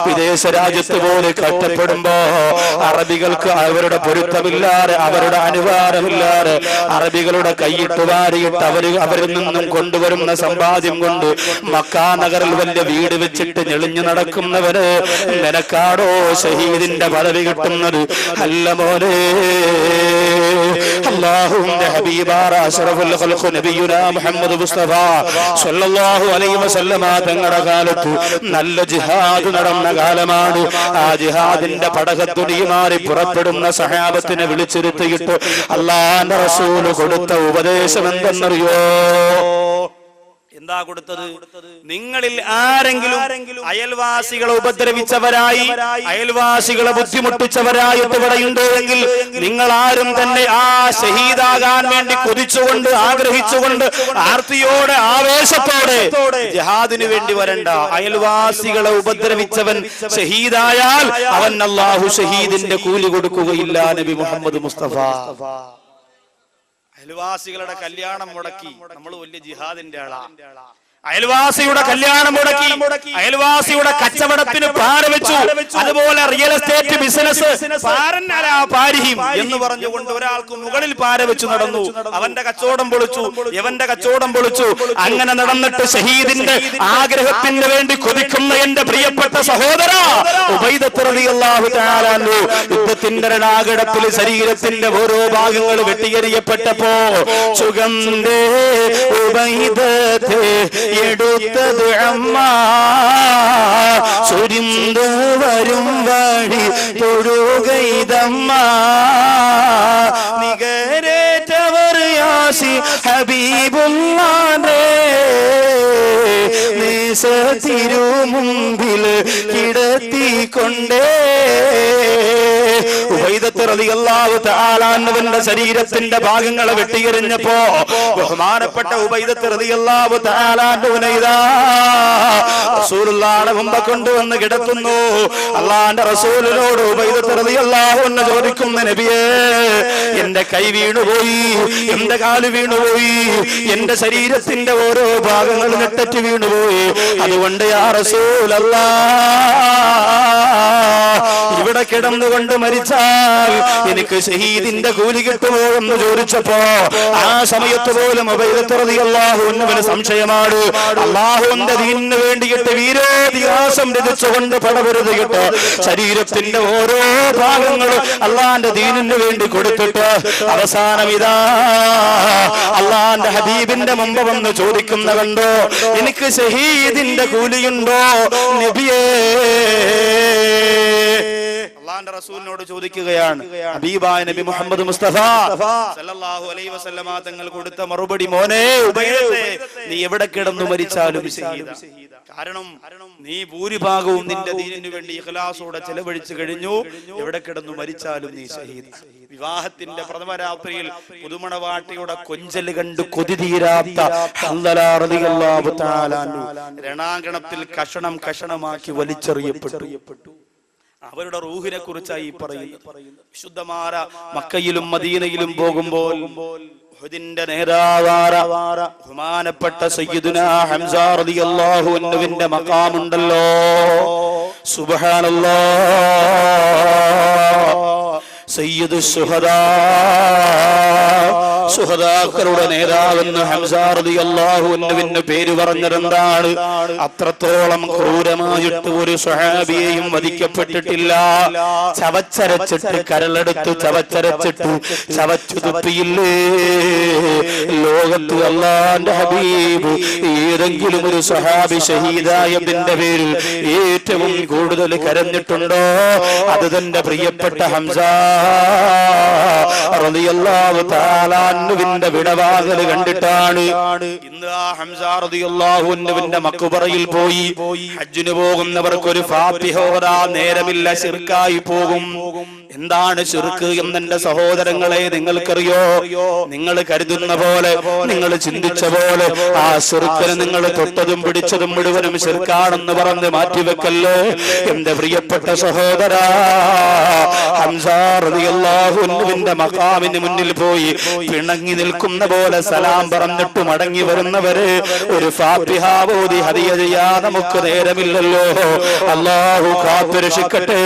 വിദേശ രാജ്യത്ത് പോലെ കഷ്ടപ്പെടുമ്പോ അറബികൾക്ക് അവരുടെ പൊരുത്തം പൊരുത്തമില്ലാതെ അവരുടെ അനുവാദമില്ലാതെ അറബികളുടെ കൈയിട്ട് വാരിയിട്ട് അവരിൽ നിന്നും കൊണ്ടുവരുന്ന സമ്പാദ്യം കൊണ്ട് മക്കാ നഗറിൽ വലിയ വീട് വെച്ചിട്ട് ഞെളിഞ്ഞു നടക്കുന്നവര് നിനക്കാടോ ഷഹീദിന്റെ പദവി കിട്ടുന്നത്? അല്ല മോനെ, അല്ലാഹുവിന്റെ ഹബീബായ അഷ്റഫുൽ ഖൽഖ് നബിയുനാ മുഹമ്മദ് മുസ്തഫ സ്വല്ലല്ലാഹു അലൈഹി വസല്ലമ തങ്ങളുടെ കാലത്ത് നല്ല ജിഹാദ് നടന്ന കാലമാണ്. ആ ജിഹാദിന്റെ പടകത്തുണിയുമാറി പുറപ്പെടുന്ന സഹാബത്തിനെ വിളിച്ചിരുത്തിയിട്ട് അല്ലാഹുവിന്റെ റസൂല് കൊടുത്ത ഉപദേശം എന്തെന്നറിയോ? എന്താ കൊടുത്തത്? നിങ്ങളിൽ ആരെങ്കിലും അയൽവാസികളെ ഉപദ്രവിച്ചവരായി, അയൽവാസികളെ ബുദ്ധിമുട്ടിച്ചവരായിട്ട് ഇവിടെയുണ്ട് എങ്കിൽ നിങ്ങൾ ആരും തന്നെ ആ ഷഹീദാകാൻ വേണ്ടി കൊതിച്ചുകൊണ്ട്, ആഗ്രഹിച്ചുകൊണ്ട്, ആർത്തിയോടെ, ആവേശത്തോടെ ജിഹാദിന് വേണ്ടി വരണ്ട. അയൽവാസികളെ ഉപദ്രവിച്ചവൻ ഷഹീദായാൽ അവൻ അല്ലാഹു ഷഹീദിന്റെ കൂലി കൊടുക്കുകയില്ല. നബി മുഹമ്മദ് മുസ്തഫ അയൽവാസികളുടെ കല്യാണം മുടക്കി നമ്മൾ വലിയ ജിഹാദിന്റെ ആളാ. അയൽവാസിയുടെ കല്യാണം മുടക്കി, അയൽവാസിയുടെ കച്ചവടത്തിന് പാര വെച്ചു, അതുപോലെ റിയൽ എസ്റ്റേറ്റ് ബിസിനസ് എന്ന് പറഞ്ഞുകൊണ്ട് ഒരാൾക്ക് മുകളിൽ പാര വെച്ചു നടന്നു. അവന്റെ കച്ചവടം പൊളിച്ചു, ഇവന്റെ കച്ചവടം പൊളിച്ചു. അങ്ങനെ നടന്നിട്ട് ഷഹീദിന്റെ ആഗ്രഹത്തിന് വേണ്ടി കൊതിക്കുന്ന എന്റെ പ്രിയപ്പെട്ട സഹോദര ഉബൈദത്ത് റളിയല്ലാഹു തആല അൻഹു യുദ്ധത്തിന്റെ രണാകടത്തിൽ ശരീരത്തിന്റെ ഓരോ ഭാഗങ്ങൾ വെട്ടിയെറിയപ്പെട്ടപ്പോ സുഗന്ധേ ഉബൈദത്തെ എടുത്തത് അമ്മ സുരിന്ത് വരും വഴി തൊഴുകൈതമ്മ നികരേറ്റവർ യാസി ഹബീബുല്ലാഹേ നേസ തിരുമുമ്പിൽ കിടത്തിക്കൊണ്ടേ. ഉബൈദത്ത് റളിയല്ലാഹു തആല അൻഹുവിന്റെ ശരീരത്തിന്റെ ഭാഗങ്ങളെ വെട്ടിയെറിഞ്ഞപ്പോ ബഹുമാനപ്പെട്ട ഉബൈദത്ത് റളിയല്ലാഹു തആല അൻഹുവിനെ ഇതാ റസൂലുള്ളാഹിയുടെ മുമ്പ് കൊണ്ടുവന്ന് കിടത്തുന്നു. അല്ലാഹുവിന്റെ റസൂലിനോട് ഉബൈദത്ത് റളിയല്ലാഹു അൻഹു ചോദിക്കുന്ന നബിയേ, എന്റെ കൈ വീണുപോയി, എന്റെ കാല് വീണുപോയി, എന്റെ ശരീരത്തിന്റെ ഓരോ ഭാഗങ്ങളും നെട്ടറ്റ് വീണുപോയി. അതുകൊണ്ട് യാ റസൂലല്ലാഹ് ഇവിടെ കിടന്നുകൊണ്ട് മരിച്ചാൽ എനിക്ക് ഷഹീദിന്റെ കൂലി കിട്ടുമോ എന്ന് ചോദിച്ചപ്പോ ആ സമയത്ത് പോലും ഉബൈദത്ത് റളിയല്ലാഹു അൻഹുവിന് സംശയമാണ്. അല്ലാഹുവിന്റെ ദീനിന് വേണ്ടിയിട്ട് വീരോതിഹാസം രചിച്ചുകൊണ്ട് പടപൊരുതിയിട്ട് ശരീരത്തിന്റെ ഓരോ ഭാഗങ്ങളും അല്ലാഹുവിന്റെ ദീനിന് വേണ്ടി കൊടുത്തിട്ട് അവസാനം ഇതാ അല്ലാഹുവിന്റെ ഹബീബിന്റെ മുമ്പ് വന്ന് ചോദിക്കുന്ന കണ്ടോ, എനിക്ക് ഷഹീദിന്റെ കൂലിയുണ്ടോ നബിയേ? അല്ലാഹുവിന്റെ റസൂലിനോട് ചോദിക്കുകയാണ്. ഹബീബായ നബി മുഹമ്മദ് മുസ്തഫ സല്ലല്ലാഹു അലൈഹി വസല്ലമ തങ്ങൾ കൊടുത്ത മറുപടി, മോനെ ഉബൈദത്തെ, നീ എവിടെ കിടന്നു മരിച്ചാലും ഷഹീദാ. കാരണം നീ ഭൂരിഭാഗവും നിന്റെ ദീനിനു വേണ്ടി ഇഖ്ലാസോടെ ചെലവഴിച്ചു കഴിഞ്ഞു. എവിടെ കിടന്നു മരിച്ചാലും നീ ഷഹീദ്. വിവാഹത്തിന്റെ പ്രഥമ രാത്രിയിൽ പുതുമണവാട്ടിയുടെ കൊഞ്ചൽ കണ്ട് കൊതി തീരാത്ത ഹൻദല റളിയല്ലാഹു തആല അൻഹു രണാങ്കണത്തിൽ കഷണം കഷണമാക്കി വലിച്ചെറിയപ്പെട്ടു. അവരുടെ റൂഹിനെ കുറിച്ചായി പറയുന്നത്. വിശുദ്ധമായ മക്കയിലും മദീനയിലും പോകുമ്പോൾ ഉഹദിന്റെ നേതാവായ ബഹുമാനപ്പെട്ട സയ്യിദുനാ ഹംസ റളിയല്ലാഹു അൻഹുവിന്റെ മഖാമുണ്ടല്ലോ, സുബ്ഹാനല്ലാഹ്, സയ്യിദു ശുഹദാ, ശുഹദാക്കളുടെ നേതാവെന്ന് ഹംസ റളിയല്ലാഹു അൻഹുവിന്റെ പേര് പറഞ്ഞതെന്താണ്? അത്രത്തോളം ക്രൂരമായിട്ട് ഒരു സ്വഹാബിയെയും വധിക്കപ്പെട്ടിട്ടില്ല. ചവച്ചരച്ചിട്ട്, കരളെടുത്ത് ചവച്ചരച്ചിട്ട് ചവച്ചു തുപ്പിയില്ലേ ലോകത്ത് അല്ലാഹുവിന്റെ ഹബീബ് ഏതെങ്കിലും ഒരു സ്വഹാബി ഷഹീദായതിന്റെ പേരിൽ ഏറ്റവും കൂടുതൽ കരഞ്ഞിട്ടുണ്ടോ? അത് തന്റെ പ്രിയപ്പെട്ട ഹംസ റളിയല്ലാഹു തആല അൻഹുവിന്റെ വിടവാകൽ കണ്ടിട്ടാണ്. ഇന്ന് ആ ഹംസ റളിയല്ലാഹു അൻഹുവിന്റെ മഖ്ബറയിൽ പോയി ഹജ്ജിന് പോകുന്നവർക്ക് ഒരു ഫാത്തിഹ ഓതാൻ നേരമില്ല, ശിർക്കായി പോകും. എന്താണ് ശിർക്ക് എന്നെന്റെ സഹോദരങ്ങളെ നിങ്ങൾക്കറിയോ? നിങ്ങൾ കരുതുന്ന പോലെ, നിങ്ങൾ ചിന്തിച്ച പോലെ ആ ശിർക്കിനെ നിങ്ങൾ തൊട്ടതും പിടിച്ചതും മുഴുവനും ശിർക്കാണെന്ന് പറഞ്ഞ് മാറ്റിവെക്കല്ലോ എന്റെ പ്രിയപ്പെട്ട സഹോദര. ഹംസ റളിയല്ലാഹു അൻഹുവിന്റെ മഖാമിന് മുന്നിൽ പോയി പിണങ്ങി നിൽക്കുന്ന പോലെ സലാം പറഞ്ഞിട്ട് മടങ്ങി വരുന്നവര് ഒരു ഫാത്തിഹ ഓതി ഹദിയ ചെയ്യാൻ നമുക്ക് നേരമില്ലല്ലോ. അല്ലാഹു കാത്തുരക്ഷിക്കട്ടെ.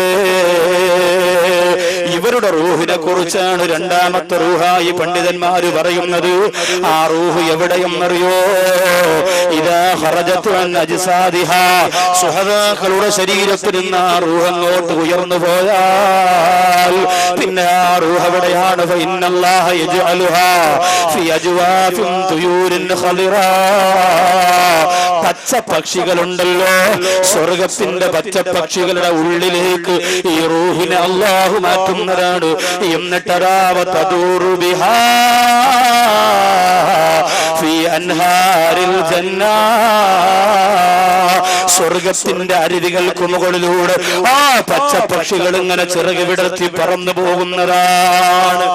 ഇവർ ഇവരുടെ റൂഹിനെ കുറിച്ചാണ് രണ്ടാമത്തെ റൂഹായി പണ്ഡിതന്മാര് പറയുന്നത്. ആ റൂഹ് എവിടെയെന്നറിയോ? ഇദാ ഖറജത് അൻ അജ്സാദിഹാ, സുഹദാക്കളുടെ ശരീരത്തിൽ നിന്ന് ആ റൂഹ് അങ്ങോട്ട് ഉയർന്നു പോയാൽ പിന്നെ ആ റൂഹ് എവിടെയാണ്? ഫഇന്നല്ലാഹ യജ്അലുഹാ ഫി അജ്വാഫിൻ തുയൂരിൻ ഖളിറാ, പച്ച പക്ഷികളുണ്ടല്ലോ, സ്വർഗത്തിന്റെ പച്ച പക്ഷികളുടെ ഉള്ളിലേക്ക് ഈ റൂഹിനെ അല്ലാഹു മാറ്റുന്നതാണ്. എന്നിട്ടറാവ തദൂറു ബിഹാ ഫി അൻഹാരിൽ ജന്ന, സ്വർഗത്തിന്റെ അരുവികൾക്ക് മുകളിലൂടെ ആ പച്ച പക്ഷികൾ ഇങ്ങനെ ചിറക് വിടർത്തി പറന്നു പോകുന്നതാണ്.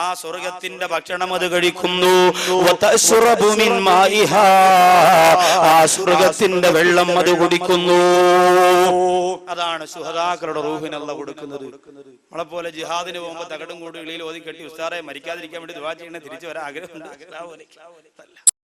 ആ സ്വർഗത്തിന്റെ ഭക്ഷണം അത് കഴിക്കുന്നു. ആ സ്വർഗത്തിന്റെ വെള്ളം അത് കുടിക്കുന്നു. അതാണ് ശുഹദാക്കളുടെ റൂഹിന് അല്ലാഹു കൊടുക്കുന്നത്. നമ്മളെ പോലെ ജിഹാദിന് പോകുമ്പോ തകടും കൂടുകളിൽ ഓതി കെട്ടി ഉസ്താറെ മരിക്കാതിരിക്കാൻ വേണ്ടി ദുആ ചെയ്യണേ, തിരിച്ചു വരാൻ ആഗ്രഹമുണ്ട്.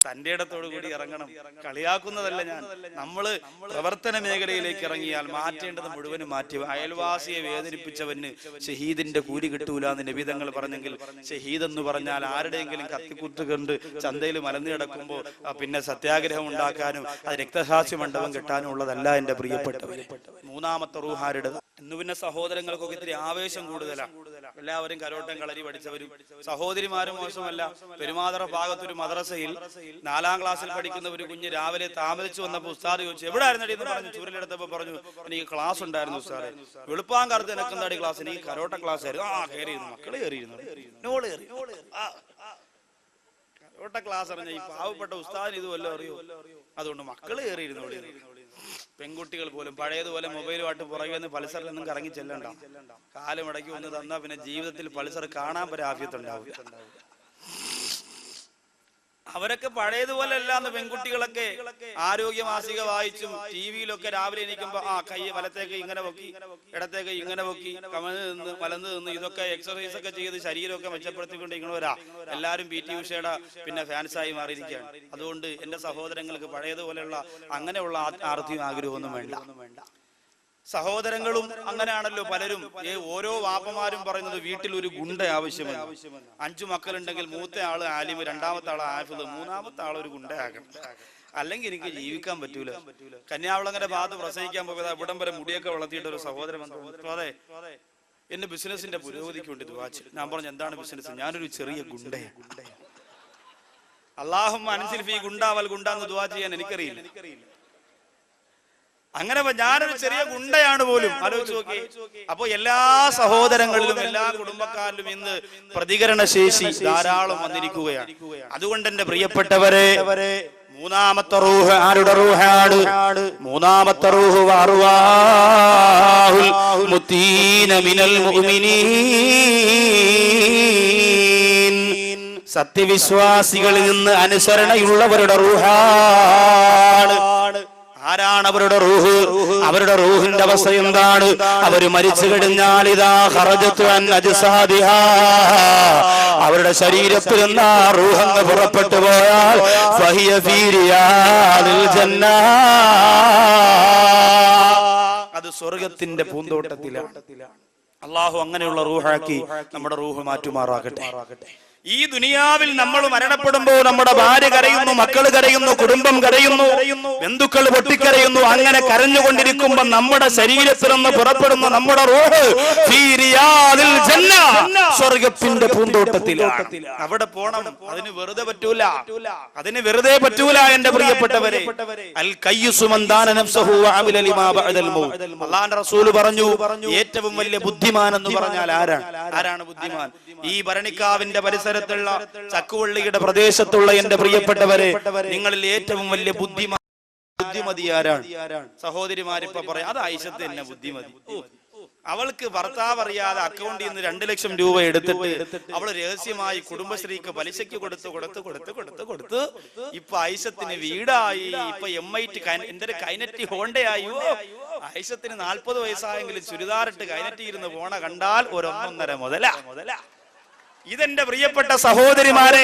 തന്റെ ഇടത്തോടു കൂടി ഇറങ്ങണം. കളിയാക്കുന്നതല്ല ഞാൻ. നമ്മള് പ്രവർത്തന മേഖലയിലേക്ക് ഇറങ്ങിയാൽ മാറ്റേണ്ടത് മുഴുവനും മാറ്റി. അയൽവാസിയെ വേദനിപ്പിച്ചവന് ഷഹീദിന്റെ കൂലി കിട്ടൂല എന്ന് നബി തങ്ങൾ പറഞ്ഞെങ്കിൽ, ഷഹീദ് എന്ന് പറഞ്ഞാൽ ആരുടെയെങ്കിലും കത്തിക്കുത്ത് കണ്ട് ചന്തയിൽ മലന്നു കിടക്കുമ്പോൾ പിന്നെ സത്യാഗ്രഹം ഉണ്ടാക്കാനും അത് രക്തസാക്ഷി മണ്ഡപം കിട്ടാനും ഉള്ളതല്ല എന്റെ പ്രിയപ്പെട്ടവരെ. മൂന്നാമത്തെ റൂഹാരുടെ ഇന്ന് പിന്നെ സഹോദരങ്ങൾക്കൊക്കെ ഇത്തിരി ആവേശം കൂടുതലാണ്. എല്ലാവരും കരോട്ടം കളരി പഠിച്ചവരും. സഹോദരിമാരും മോശമല്ല. പെരുമാതറ ഭാഗത്തൊരു മദ്രസയിൽ 4ാം ക്ലാസ്സിൽ പഠിക്കുന്ന ഒരു കുഞ്ഞ് രാവിലെ താമസിച്ചു വന്നപ്പോൾ ഉസ്താദ് ചോദിച്ചു, എവിടെ ആയിരുന്നടി എന്ന് പറഞ്ഞു. ചൂരലെടുത്തപ്പോ പറഞ്ഞു, എനിക്ക് ക്ലാസ് ഉണ്ടായിരുന്നു ഉസ്താദെ. വെളുപ്പാങ്കാലത്ത് എനക്കെന്താടി ക്ലാസ്? എനിക്ക് കരോട്ട ക്ലാസ് ആയിരുന്നു. ആ കയറിയിരുന്നു, മക്കള് കയറിയിരുന്നു, കരോട്ട ക്ലാസ് അറിഞ്ഞ ഈ പാവപ്പെട്ട ഉസ്താദിന് ഇത് വല്ലതും അറിയോ? അതുകൊണ്ട് മക്കള് കയറിയിരുന്നു. പെൺകുട്ടികൾ പോലും പഴയതുപോലെ മൊബൈലുമായിട്ട് പുറകെ നിന്ന് പൾസറിൽ നിന്നും കറങ്ങി ചെല്ലണ്ട. കാലം ഇടയ്ക്ക് വന്ന് തന്നാ പിന്നെ ജീവിതത്തിൽ പൾസർ കാണാൻ പരാഫ്യത്തുണ്ടാവില്ല. അവരൊക്കെ പഴയതുപോലെ അല്ലാന്ന്. പെൺകുട്ടികളൊക്കെ ആരോഗ്യ മാസിക വായിച്ചും ടിവിയിലൊക്കെ രാവിലെ എണീക്കുമ്പോ ആ കൈ വലത്തേക്ക് ഇങ്ങനെ പൊക്കി, ഇടത്തേക്ക് ഇങ്ങനെ പൊക്കി, കമന്ന് നിന്ന് വലന്ന് നിന്ന് ഇതൊക്കെ എക്സർസൈസ് ഒക്കെ ചെയ്ത് ശരീരമൊക്കെ മെച്ചപ്പെടുത്തിക്കൊണ്ടിരിക്കണവരാ. എല്ലാവരും PT ഉഷയുടെ പിന്നെ ഫാൻസായി മാറിയിരിക്കുകയാണ്. അതുകൊണ്ട് എന്റെ സഹോദരങ്ങൾക്ക് പഴയതുപോലെയുള്ള അങ്ങനെയുള്ള ആർത്തിയും ആഗ്രഹമൊന്നും വേണ്ട. സഹോദരങ്ങളും അങ്ങനെയാണല്ലോ പലരും. ഓരോ വാപ്പമാരും പറയുന്നത് വീട്ടിൽ ഒരു ഗുണ്ട ആവശ്യമാണ്. 5 മക്കളുണ്ടെങ്കിൽ മൂത്ത ആള് ആലിമ്, രണ്ടാമത്തെ ആള് ആഫിദ്, മൂന്നാമത്തെ ആൾ ഒരു ഗുണ്ടയാകണം, അല്ലെങ്കിൽ എനിക്ക് ജീവിക്കാൻ പറ്റൂല. കന്യാകുളങ്ങര ഭാഗത്ത് പ്രസംഗിക്കാൻ പോയത് ഇവിടം വരെ മുടിയൊക്കെ വളർത്തിയിട്ട് ഒരു സഹോദരൻ വന്നു, അതെ എന്റെ ബിസിനസിന്റെ പുരോഗതിക്ക് വേണ്ടി ദുആ ചെയ്തു. ഞാൻ പറഞ്ഞു, എന്താണ് ബിസിനസ്? ഞാനൊരു ചെറിയ ഗുണ്ടയാണ്. അല്ലാഹുമ്മ അൻസിൽ ഫീ ഗുണ്ടാവൽ ഗുണ്ടാന്ന് ദുആ ചെയ്യാൻ എനിക്കറിയില്ല. അങ്ങനെ ഞാനൊരു ചെറിയ ഗുണ്ടയാണ് പോലും. ആലോചിച്ച് നോക്കി. അപ്പൊ എല്ലാ സഹോദരങ്ങളിലും എല്ലാ കുടുംബക്കാരിലും ഇന്ന് പ്രതികരണ ശേഷി ധാരാളം വന്നിരിക്കുകയാണ്. അതുകൊണ്ട് എന്റെ പ്രിയപ്പെട്ടവരെ, മൂന്നാമത്തെ റൂഹ് ആരുടെ റൂഹാണ്? മൂന്നാമത്തെ റൂഹ് അർവാഹുൽ മുത്തീന മിനൽ മുഅ്മിനീൻ, സത്യവിശ്വാസികളിൽ നിന്ന് അനുസരണയുള്ളവരുടെ റൂഹാണ്. ആരാണ് അവരുടെ റൂഹ്? അവരുടെ റൂഹിന്റെ അവസ്ഥ എന്താണ്? അവര് മരിച്ചു കഴിഞ്ഞാൽ ഇദാ ഖറജത് അൻ അജ്സാദിഹാ, അവരുടെ ശരീരത്തിൽ നിന്ന് ആ റൂഹ് പുറപ്പെട്ടു പോയാൽ ഫഹിയ ഫീ റിയാദിൽ ജന്ന, അത് സ്വർഗത്തിന്റെ പൂന്തോട്ടത്തിലാണ്. അല്ലാഹു അങ്ങനെയുള്ള റൂഹാക്കി നമ്മുടെ റൂഹ് മാറ്റുമാറാകട്ടെ. ഈ ദുനിയാവിൽ നമ്മൾ മരണപ്പെടുമ്പോൾ നമ്മുടെ ഭാര്യ കരയുന്നു, മക്കള് കരയുന്നു, കുടുംബം കരയുന്നു, ബന്ധുക്കൾ പൊട്ടിക്കരയുന്നു. അങ്ങനെ കരഞ്ഞുകൊണ്ടിരിക്കുമ്പോൾ നമ്മുടെ ശരീരത്തിൽ നിന്ന് പുറപ്പെടുന്ന നമ്മുടെ റൂഹ് ഫീ റിയാദിൽ ജന്ന, സ്വർഗ്ഗത്തിന്റെ പൂന്തോട്ടത്തിലാണ്. അവിടെ പോണം. അതിന് വെറുതെ പറ്റൂല, അതിന് വെറുതെ പറ്റൂല എന്റെ പ്രിയപ്പെട്ടവരെ. അൽ കയ്യിസു മൻ ദാന നഫ്സഹു വഅമില ലിമാ ബഅദൽ മൗത്ത്. അല്ലാഹുവിന്റെ റസൂൽ പറഞ്ഞു, ഏറ്റവും വലിയ ബുദ്ധിമാൻ എന്ന് പറഞ്ഞാൽ ആരാണ് ബുദ്ധിമാൻ? ഈ ഭരണിക്കാവിന്റെ പരിസരത്തുള്ള ചക്കുവള്ളിയുടെ പ്രദേശത്തുള്ള എന്റെ പ്രിയപ്പെട്ടവരെ, നിങ്ങളിൽ ഏറ്റവും വലിയ ബുദ്ധിമതി ആരാണ്? സഹോദരിമാരിപ്പോ പറയാം, അത് ആയിഷത്ത് തന്നെ ബുദ്ധിമതി. അവൾക്ക് ഭർത്താവ് അറിയാതെ അക്കൗണ്ടിൽ നിന്ന് 2 ലക്ഷം രൂപ എടുത്തിട്ട് അവള് രഹസ്യമായി കുടുംബശ്രീക്ക് പലിശയ്ക്ക് കൊടുത്ത് ഇപ്പൊ ആയിഷത്തിന് വീടായി. ഇപ്പൊ MIT എന്തൊരു കൈനറ്റി ഹോണ്ടയായോ. ആയിഷത്തിന് 40 വയസ്സായെങ്കിലും ചുരിദാറിട്ട് കൈനറ്റിയിരുന്ന് പോണ കണ്ടാൽ ഒരു 1.5 മുതല. ഇതെന്റെ പ്രിയപ്പെട്ട സഹോദരിമാരെ,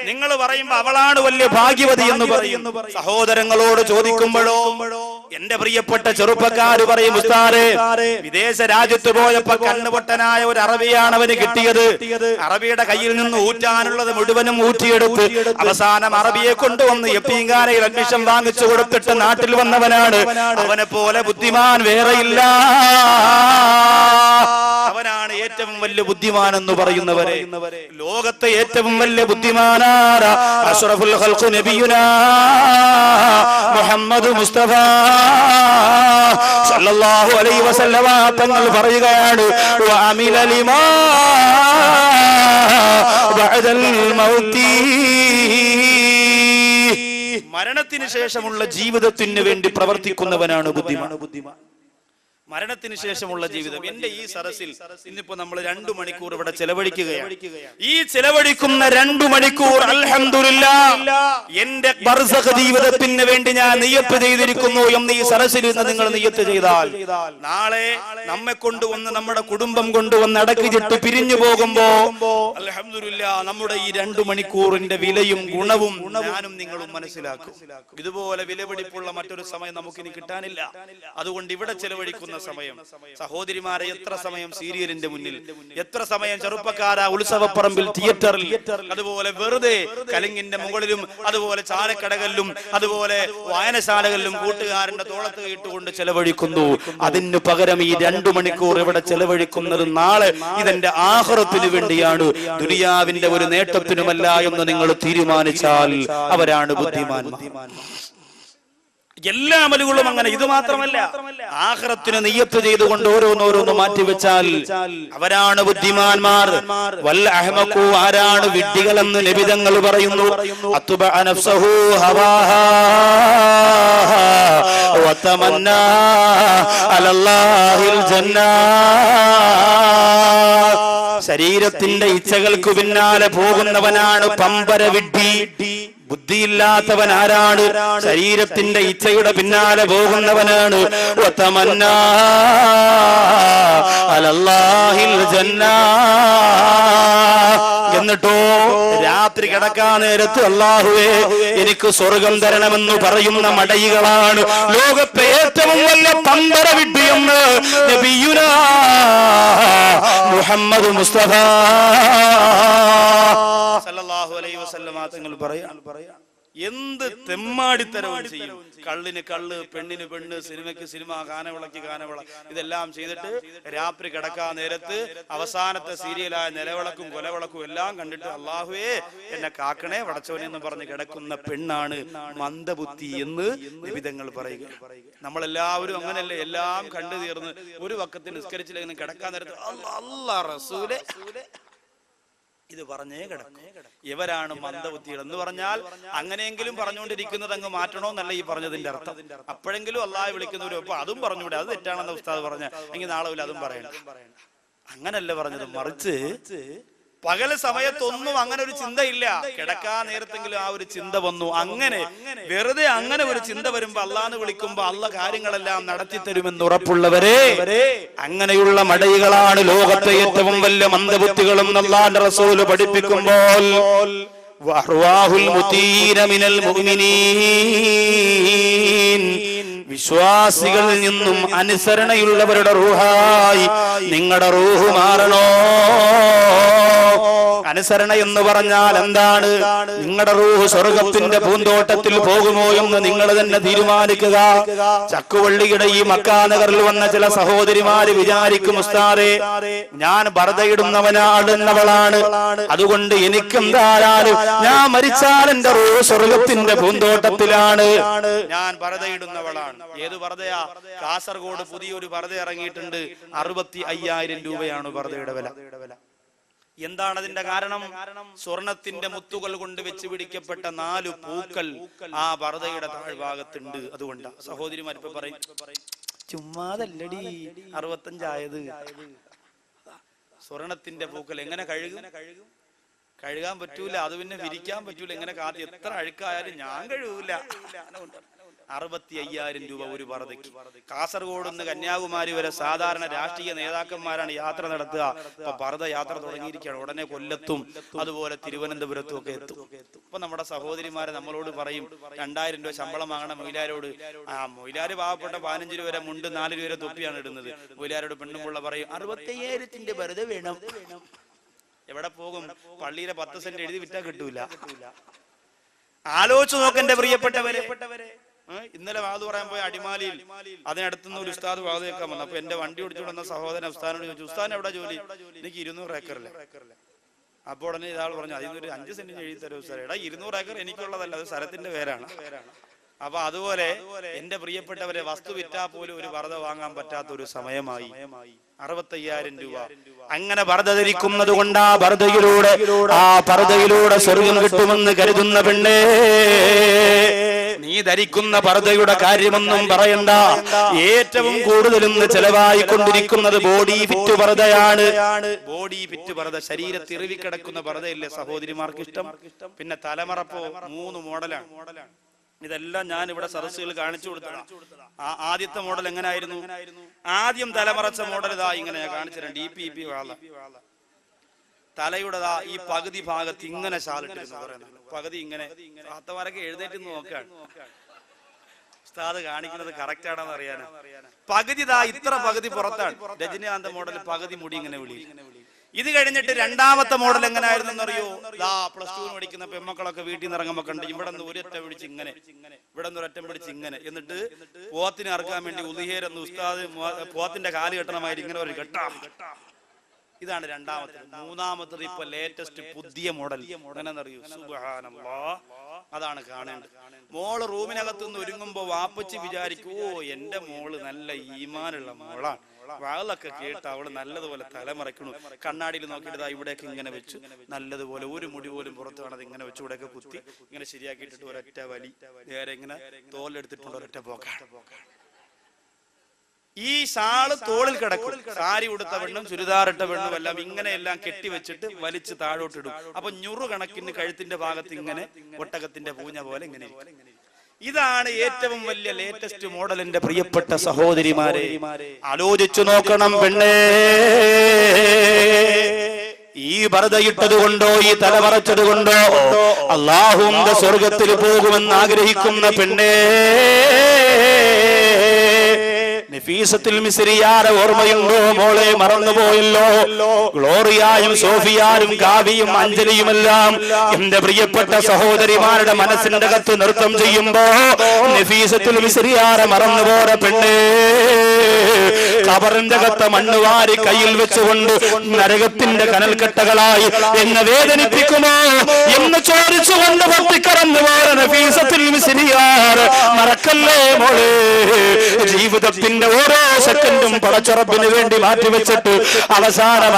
നിങ്ങൾ പറയുമ്പോ അവളാണ് വലിയ ഭാഗ്യവതി എന്ന് പറയുന്നു. സഹോദരങ്ങളോട് ചോദിക്കുമ്പോഴോ എന്റെ പ്രിയപ്പെട്ട ചെറുപ്പക്കാര് പറയും, ഉസ്താദേ, വിദേശ രാജ്യത്ത് പോയപ്പോ കണ്ണുപൊട്ടനായ ഒരു അറബിയാണ് അവന് കിട്ടിയത്. അറബിയുടെ കയ്യിൽ നിന്ന് ഊറ്റാനുള്ളത് മുഴുവനും ഊറ്റിയെടുത്ത് അവസാനം അറബിയെ കൊണ്ടുവന്ന് എപ്പീങ്കാനയിൽ അഡ്മിഷൻ വാങ്ങിച്ചു കൊടുത്തിട്ട് നാട്ടിൽ വന്നവനാണ്. അവനെ പോലെ ബുദ്ധിമാൻ വേറെയില്ല. അവനാണ് ഏറ്റവും വലിയ ബുദ്ധിമാൻ എന്ന് പറയുന്നവരെ. ലോകത്തെ ഏറ്റവും വലിയ ബുദ്ധിമാനാണ് അഷ്റഫുൽ ഖൽഖ് നബിയുനാ മുഹമ്മദ് മുസ്തഫ സല്ലല്ലാഹു അലൈഹി വസല്ലമ തങ്ങൾ പറയുകയാണ്, വഅമില ലിമാ ബഅദൽ മൗതി, മരണത്തിന് ശേഷമുള്ള ജീവിതത്തിന് വേണ്ടി പ്രവർത്തിക്കുന്നവനാണ് ബുദ്ധിമാൻ. മരണത്തിന് ശേഷമുള്ള ജീവിതം. എന്റെ ഈ സദസ്സിൽ ഇന്നിപ്പോ നമ്മൾ 2 മണിക്കൂർ ഇവിടെ ചെലവഴിക്കുകയാണ്. ഈ ചെലവഴിക്കുന്ന 2 മണിക്കൂർ അൽഹംദുലില്ലാഹ് എന്റെ ബർസഖ് ജീവിതത്തിന് വേണ്ടി ഞാൻ നിയ്യത്ത് ചെയ്തിരിക്കുന്നു എന്ന് ഈ സദസ്സിൽ നിന്ന് നിങ്ങൾ നിയ്യത്ത് ചെയ്താൽ, നാളെ നമ്മെ കൊണ്ടുവന്ന് നമ്മുടെ കുടുംബം കൊണ്ടുവന്ന് അടക്കിച്ചിട്ട് പിരിഞ്ഞു പോകുമ്പോ അൽഹംദുലില്ലാഹ് നമ്മുടെ ഈ 2 മണിക്കൂറിന്റെ വിലയും ഗുണവും ഞാനും നിങ്ങളും മനസ്സിലാക്കും. ഇതുപോലെ വിലപിടിപ്പുള്ള മറ്റൊരു സമയം നമുക്കിനി കിട്ടാനില്ല. അതുകൊണ്ട് ഇവിടെ ചെലവഴിക്കുന്ന സമയം, സഹോദരിമാരെ, എത്ര സമയം സീരിയലിന്റെ മുന്നിൽ, എത്ര സമയം ചെറുപ്പക്കാരാ ഉത്സവപ്പറമ്പിൽ, തിയേറ്ററിൽ, അതുപോലെ വെറുതെ കലിങ്ങിന്റെ മുകളിലും അതുപോലെ ചാലക്കടകളിലും അതുപോലെ വായനശാലകളിലും കൂട്ടുകാരന്റെ തോളത്ത് ഇട്ടുകൊണ്ട് ചെലവഴിക്കുന്നു. അതിന് പകരം ഈ 2 മണിക്കൂർ ഇവിടെ ചെലവഴിക്കുന്നത് നാളെ ഇതെന്റെ ആഖിറത്തിന് വേണ്ടിയാണ്, ദുനിയാവിന്റെ ഒരു നേട്ടത്തിനുമല്ല എന്ന് നിങ്ങൾ തീരുമാനിച്ചാൽ അവരാണ് ബുദ്ധിമാന്മാർ. എല്ലാ അമലുകളും അങ്ങനെ. ഇത് മാത്രമല്ല, ആഖിറത്തിന് നിയ്യത്ത് ചെയ്തുകൊണ്ട് ഓരോന്നോരോന്ന് മാറ്റിവെച്ചാൽ അവരാണ് ബുദ്ധിമാന്മാർ. വൽ അഹ്മഖു, ആരാണ് വിഡ്ഢികളെന്ന് നബി തങ്ങൾ പറയുന്നു, അത്ബഅ നഫ്സഹു ഹവാഹാ വതമന്നാ അലല്ലാഹിൽ ജന്നാ, ശരീരത്തിന്റെ ഇച്ഛകൾക്ക് പിന്നാലെ പോകുന്നവനാണ് പമ്പര വിഡ്ഢി. ബുദ്ധിയില്ലാത്തവൻ ആരാണ്? ശരീരത്തിന്റെ ഇച്ഛയുടെ പിന്നാലെ പോകുന്നവനാണ്. വതമന്നാ അലല്ലാഹിൽ ജന്നാ, എന്നിട്ടോ രാത്രി കിടക്കാൻ നേരത്ത് അല്ലാഹുവേ എനിക്ക് സ്വർഗം തരണമെന്ന് പറയുന്ന മടയികളാണ് ലോകത്തെ ഏറ്റവും വലിയ പമ്പര വിഡ്ഢിയെന്ന് നബിയുനാ മുഹമ്മദ് മുസ്തഫ സല്ലല്ലാഹു അലൈഹി വസല്ലമ തങ്ങൾ പറയാൻ. എന്ത് തെമ്മാടിത്തരവും ചെയ്യും. കള്ളിന് കള്ള്, പെണ്ണിന് പെണ്ണ്, സിനിമയ്ക്ക് സിനിമ, കാനവിളക്ക് കാനവിള, ഇതെല്ലാം ചെയ്തിട്ട് രാത്രി കിടക്കാൻ നേരത്ത് അവസാനത്തെ സീരിയലായ നിലവിളക്കും കൊലവിളക്കും എല്ലാം കണ്ടിട്ട് അല്ലാഹുവേ എന്നെ കാക്കണേ വടച്ചോനെ എന്ന് പറഞ്ഞ് കിടക്കുന്ന പെണ്ണാണ് മന്ദബുദ്ധി എന്ന് നിബിധങ്ങൾ പറയുക. നമ്മളെല്ലാവരും അങ്ങനെയല്ലേ, എല്ലാം കണ്ടു തീർന്ന് ഒരു വക്കത്തിൽ നിസ്കരിച്ചില്ലെങ്കിലും കിടക്കാൻ നേരത്ത് അല്ലാഹ് റസൂലേ ഇത് പറഞ്ഞേ കിടക്കും. ഇവരാണ് മന്ദബുദ്ധികൾ എന്ന് പറഞ്ഞാൽ അങ്ങനെയെങ്കിലും പറഞ്ഞുകൊണ്ടിരിക്കുന്നത് അങ്ങ് മാറ്റണോന്നല്ല ഈ പറഞ്ഞതിന്റെ അർത്ഥം. അപ്പോഴെങ്കിലും അല്ലാഹ് വിളിക്കുന്നവരും അപ്പൊ അതും പറഞ്ഞൂടെ, അത് തെറ്റാണെന്ന് ഉസ്താദ് പറഞ്ഞ എങ്കിൽ നാളെ അതും പറയണം. അങ്ങനല്ല പറഞ്ഞത്, മറിച്ച് പകൽ സമയത്തൊന്നും അങ്ങനെ ഒരു ചിന്തയില്ല, കിടക്കാൻ നേരത്തെങ്കിലും ആ ഒരു ചിന്ത വന്നു. അങ്ങനെ വെറുതെ അങ്ങനെ ഒരു ചിന്ത വരുമ്പോ അല്ലാഹ് വിളിക്കുമ്പോ അല്ലാഹ് കാര്യങ്ങളെല്ലാം നടത്തി തരുമെന്ന് ഉറപ്പുള്ളവരെ, അങ്ങനെയുള്ള മടയികളാണ് ലോകത്തെ ഏറ്റവും വലിയ മന്ദബുദ്ധികളും അല്ലാഹുവിന്റെ റസൂൽ പഠിപ്പിക്കുമ്പോൾ വഅർവാഹുൽ മുതീന മിനൽ മുഅ്മിനീൻ, വിശ്വാസികളിൽ നിന്നും അനുസരണയുള്ളവരുടെ റൂഹായി നിങ്ങളുടെ റൂഹ് മാറണോ? അനുസരണ എന്ന് പറഞ്ഞാൽ എന്താണ്? നിങ്ങളുടെ റൂഹ് സ്വർഗത്തിന്റെ പൂന്തോട്ടത്തിൽ പോകുമോ എന്ന് നിങ്ങൾ തന്നെ തീരുമാനിക്കുക. ചക്കുവള്ളിയുടെ ഈ മക്കാ നഗറിൽ വന്ന ചില സഹോദരിമാര് വിചാരിക്കും, ഉസ്താദേ ഞാൻ ബർദയിടുന്നവനാടുന്നവളാണ്, അതുകൊണ്ട് എനിക്കെന്തായാലും ഞാൻ മരിച്ചാൽ എന്റെ റൂഹ് സ്വർഗത്തിന്റെ പൂന്തോട്ടത്തിലാണ്, ഞാൻ ബർദയിടുന്നവളാണ്. ഏത് ബർദയാ? കാസർഗോഡ് പുതിയൊരു ബർദ ഇറങ്ങിയിട്ടുണ്ട്. 65,000 രൂപയാണ് ബർദയുടെ വില. എന്താണ് അതിന്റെ കാരണം? സ്വർണത്തിന്റെ മുത്തുകൾ കൊണ്ട് വെച്ച് പിടിക്കപ്പെട്ട 4 പൂക്കൾ ആ ബർദയുടെ താഴ്ഭാഗത്തുണ്ട്. അതുകൊണ്ടാ സഹോദരിമാരിപ്പോ പറയും, ചുമ്മാതല്ലടി 65 ആയത്. സ്വർണത്തിന്റെ പൂക്കൾ എങ്ങനെ കഴുകാൻ പറ്റൂല, അത് പിന്നെ വിരിക്കാൻ പറ്റൂല. എങ്ങനെ കാത്തി എത്ര അഴുക്കായാലും ഞാൻ കഴുകൂല. 65,000 രൂപ ഒരു പർദ്ദയ്ക്ക്. കാസർഗോഡ് നിന്ന് കന്യാകുമാരി വരെ സാധാരണ രാഷ്ട്രീയ നേതാക്കന്മാരാണ് യാത്ര നടത്തുക. ഇപ്പൊ പർദ്ദ യാത്ര തുടങ്ങിയിരിക്കുകയാണ്. ഉടനെ കൊല്ലത്തും അതുപോലെ തിരുവനന്തപുരത്തും ഒക്കെ എത്തും. ഇപ്പൊ നമ്മുടെ സഹോദരിമാരെ നമ്മളോട് പറയും 2000 രൂപ ശമ്പളം വാങ്ങണം മൊയിലാരോട്. മൊയിലാര് പാവപ്പെട്ട 15 രൂപ വരെ മുണ്ട് 4 രൂപ വരെ തൊപ്പിയാണ് ഇടുന്നത്. മൊയിലാരോട് പെണ്ണുമുള്ള പറയും 65,000 പർദ്ദ വേണം. എവിടെ പോകും? പള്ളിയിലെ 10 സെന്റ് എഴുതി വിറ്റാ കിട്ടൂല. ആലോചിച്ചു നോക്കെന്റെ പ്രിയപ്പെട്ടവരെ. ഇന്നലെ വാത് പറയാൻ പോയ അടിമാലിയിൽ അതിനടുത്തുനിന്ന് ഒരു ഉസ്താദ് വാത് കേൾക്കാൻ വന്നു. അപ്പൊ എന്റെ വണ്ടി ഓടിച്ചുകൊണ്ടുവന്ന സഹോദരൻ ഉസ്താദിനോട് ചോദിച്ചു, ഉസ്താദിന് എവിടെ ജോലി? എനിക്ക് 200 ഏക്കറില്ല. അപ്പൊ ഉടനെ ഇയാൾ പറഞ്ഞു, അതിനൊരു 5 സെന്റിന് എഴുതി തരും ഉസ്താദ്. എടാ 200 ഏക്കർ എനിക്കുള്ളതല്ല, അത് സ്ഥലത്തിന്റെ പേരാണ്. അപ്പൊ അതുപോലെ എന്റെ പ്രിയപ്പെട്ടവരെ, വസ്തു വിറ്റാ പോലും ഒരു പർദ്ദ വാങ്ങാൻ പറ്റാത്ത ഒരു സമയമായി. 65,000 രൂപ. അങ്ങനെ പർദ്ദ ധരിക്കുന്നത് കൊണ്ട് ആ പർദ്ദയിലൂടെ സ്വർഗം കിട്ടുമെന്ന് കരുതുന്ന പെണ്ണേ, നീ ധരിക്കുന്ന പർദ്ദയുടെ കാര്യമൊന്നും പറയണ്ട. ഏറ്റവും കൂടുതൽ ഇന്ന് ചെലവായിക്കൊണ്ടിരിക്കുന്നത് ബോഡി ഫിറ്റ് പർദ്ദയാണ്. ബോഡി ഫിറ്റ് പർദ്ദ, ശരീരത്തിൽ ഇറുവിക്കിടക്കുന്ന പർദ്ദയില്ലേ സഹോദരിമാർക്ക് ഇഷ്ടം. പിന്നെ തലമറപ്പോ 3 മോഡലാണ്. ഇതെല്ലാം ഞാൻ ഇവിടെ സദസ്സുകൾ കാണിച്ചു കൊടുത്തതാണ്. ആദ്യത്തെ മോഡൽ എങ്ങനെയായിരുന്നു? ആദ്യം തലമറച്ച മോഡൽ ഇതാ ഇങ്ങനെ കാണിച്ചിട്ടുണ്ട്. DPP വാള. തലയുടെ ഈ പകുതി ഭാഗത്ത് ഇങ്ങനെ ഷാലിട്ടിരുന്നു പറയുന്നത്. പകുതി ഇങ്ങനെ. താത്തമാരൊക്കെ എഴുന്നേറ്റ് നോക്കാണ് ഉസ്താദ് കാണിക്കുന്നത് കറക്റ്റ് ആണെന്ന് അറിയാനാ. പകുതി ഇത്ര പകുതി പുറത്താണ്. രജനീകാന്ത് മോഡൽ പകുതി മുടി ഇങ്ങനെ വിളി. ഇത് കഴിഞ്ഞിട്ട് രണ്ടാമത്തെ മോഡൽ എങ്ങനെയായിരുന്നു അറിയോ? +2 പഠിക്കുന്ന പെമ്മക്കളൊക്കെ വീട്ടിൽ നിന്ന് ഇറങ്ങുമ്പോ കണ്ട് ഇവിടെ നിന്ന് ഒരൊറ്റ പിടിച്ച് ഇങ്ങനെ, ഇവിടെ നിന്ന് ഒരൊറ്റം പിടിച്ച് ഇങ്ങനെ, എന്നിട്ട് പോത്തിനെ ഇറക്കാൻ വേണ്ടി ഉദിഹേരെന്ന് ഉസ്താദ് പോത്തിന്റെ കാല് കെട്ടണമായിട്ട് ഇങ്ങനെ ഒരു കെട്ടാം. ഇതാണ് രണ്ടാമത്തെ. മൂന്നാമത്തത് ഇപ്പൊ ലേറ്റസ്റ്റ് പുതിയ മോഡൽ എങ്ങനെന്നറിയൂ? സുബ്ഹാനല്ലാഹ്. അതാണ് കാണേണ്ടത്. മോള് റൂമിനകത്ത് നിന്ന് ഒരുങ്ങുമ്പോ വാപ്പച്ചി വിചാരിക്കും, ഓ എന്റെ മോള് നല്ല ഈമാനുള്ള മോളാണ്, വാളൊക്കെ കേട്ട് അവള് നല്ലതുപോലെ തലമറയ്ക്കണു. കണ്ണാടിയിൽ നോക്കിയിട്ട് ഇവിടേക്ക് ഇങ്ങനെ വെച്ചു, നല്ലതുപോലെ ഒരു മുടി പോലും പുറത്ത് കാണാതെ ഇങ്ങനെ വെച്ചു, ഇവിടെയൊക്കെ കുത്തി ഇങ്ങനെ ശരിയാക്കിയിട്ടിട്ട് ഒരൊറ്റ വലി, നേരെ ഇങ്ങനെ തോലെടുത്തിട്ടുണ്ട് ഒരൊറ്റ പോക്കാണ്. ഈ ഷാള് തോളിൽ കിടക്കും. സാരി ഉടുത്ത പെണ്ണും ചുരിദാറിട്ട പെണ്ണും എല്ലാം ഇങ്ങനെയെല്ലാം കെട്ടിവെച്ചിട്ട് വലിച്ച് താഴോട്ടിടും. അപ്പൊ 100 കണക്കിന് കഴുത്തിന്റെ ഭാഗത്ത് ഇങ്ങനെ ഒട്ടകത്തിന്റെ പൂഞ്ഞ പോലെ ഇങ്ങനെ. ഇതാണ് ഏറ്റവും വലിയ ലേറ്റസ്റ്റ് മോഡൽ. എന്റെ പ്രിയപ്പെട്ട സഹോദരിമാരെ, ആലോചിച്ചു നോക്കണം പെണ്ണേ. ഈ പർദ്ദയിട്ടത് കൊണ്ടോ ഈ തലമറച്ചത് കൊണ്ടോ അല്ലാഹുവിന്റെ സ്വർഗത്തിൽ പോകുമെന്ന് ആഗ്രഹിക്കുന്ന പെണ്ണേ, നഫീസത്തുൽ മിസ്രിയാരെ ഓർമ്മയുണ്ടോ മോളെ? മറന്നുപോയല്ലോ. ഗ്ലോറിയായും സോഫിയാരും കാവ്യയും അഞ്ജലിയുമെല്ലാം എന്റെ പ്രിയപ്പെട്ട സഹോദരിമാരുടെ മനസ്സിന്റെ അകത്ത് നൃത്തം ചെയ്യുമ്പോ നഫീസത്തുൽ മിസ്രിയാരെ മറന്നുപോയ പെണ്ണേ, ഖബറിന്റെ അകത്ത് മണ്ണുവാരി കയ്യിൽ വെച്ചുകൊണ്ട് നരകത്തിന്റെ കനൽക്കട്ടകളായി എന്നെ വേദനിപ്പിക്കുമോ എന്ന് ചോദിച്ചുകൊണ്ട് പൊട്ടിക്കറന്നു പോയ നഫീസത്തുൽ മിസ്രിയാർ മറക്കല്ലേ മോളെ. ജീവിതത്തിന്റെ ഓരോ സെക്കൻഡും പടച്ചുറപ്പിന് വേണ്ടി മാറ്റിവെച്ചിട്ട് അവസാനം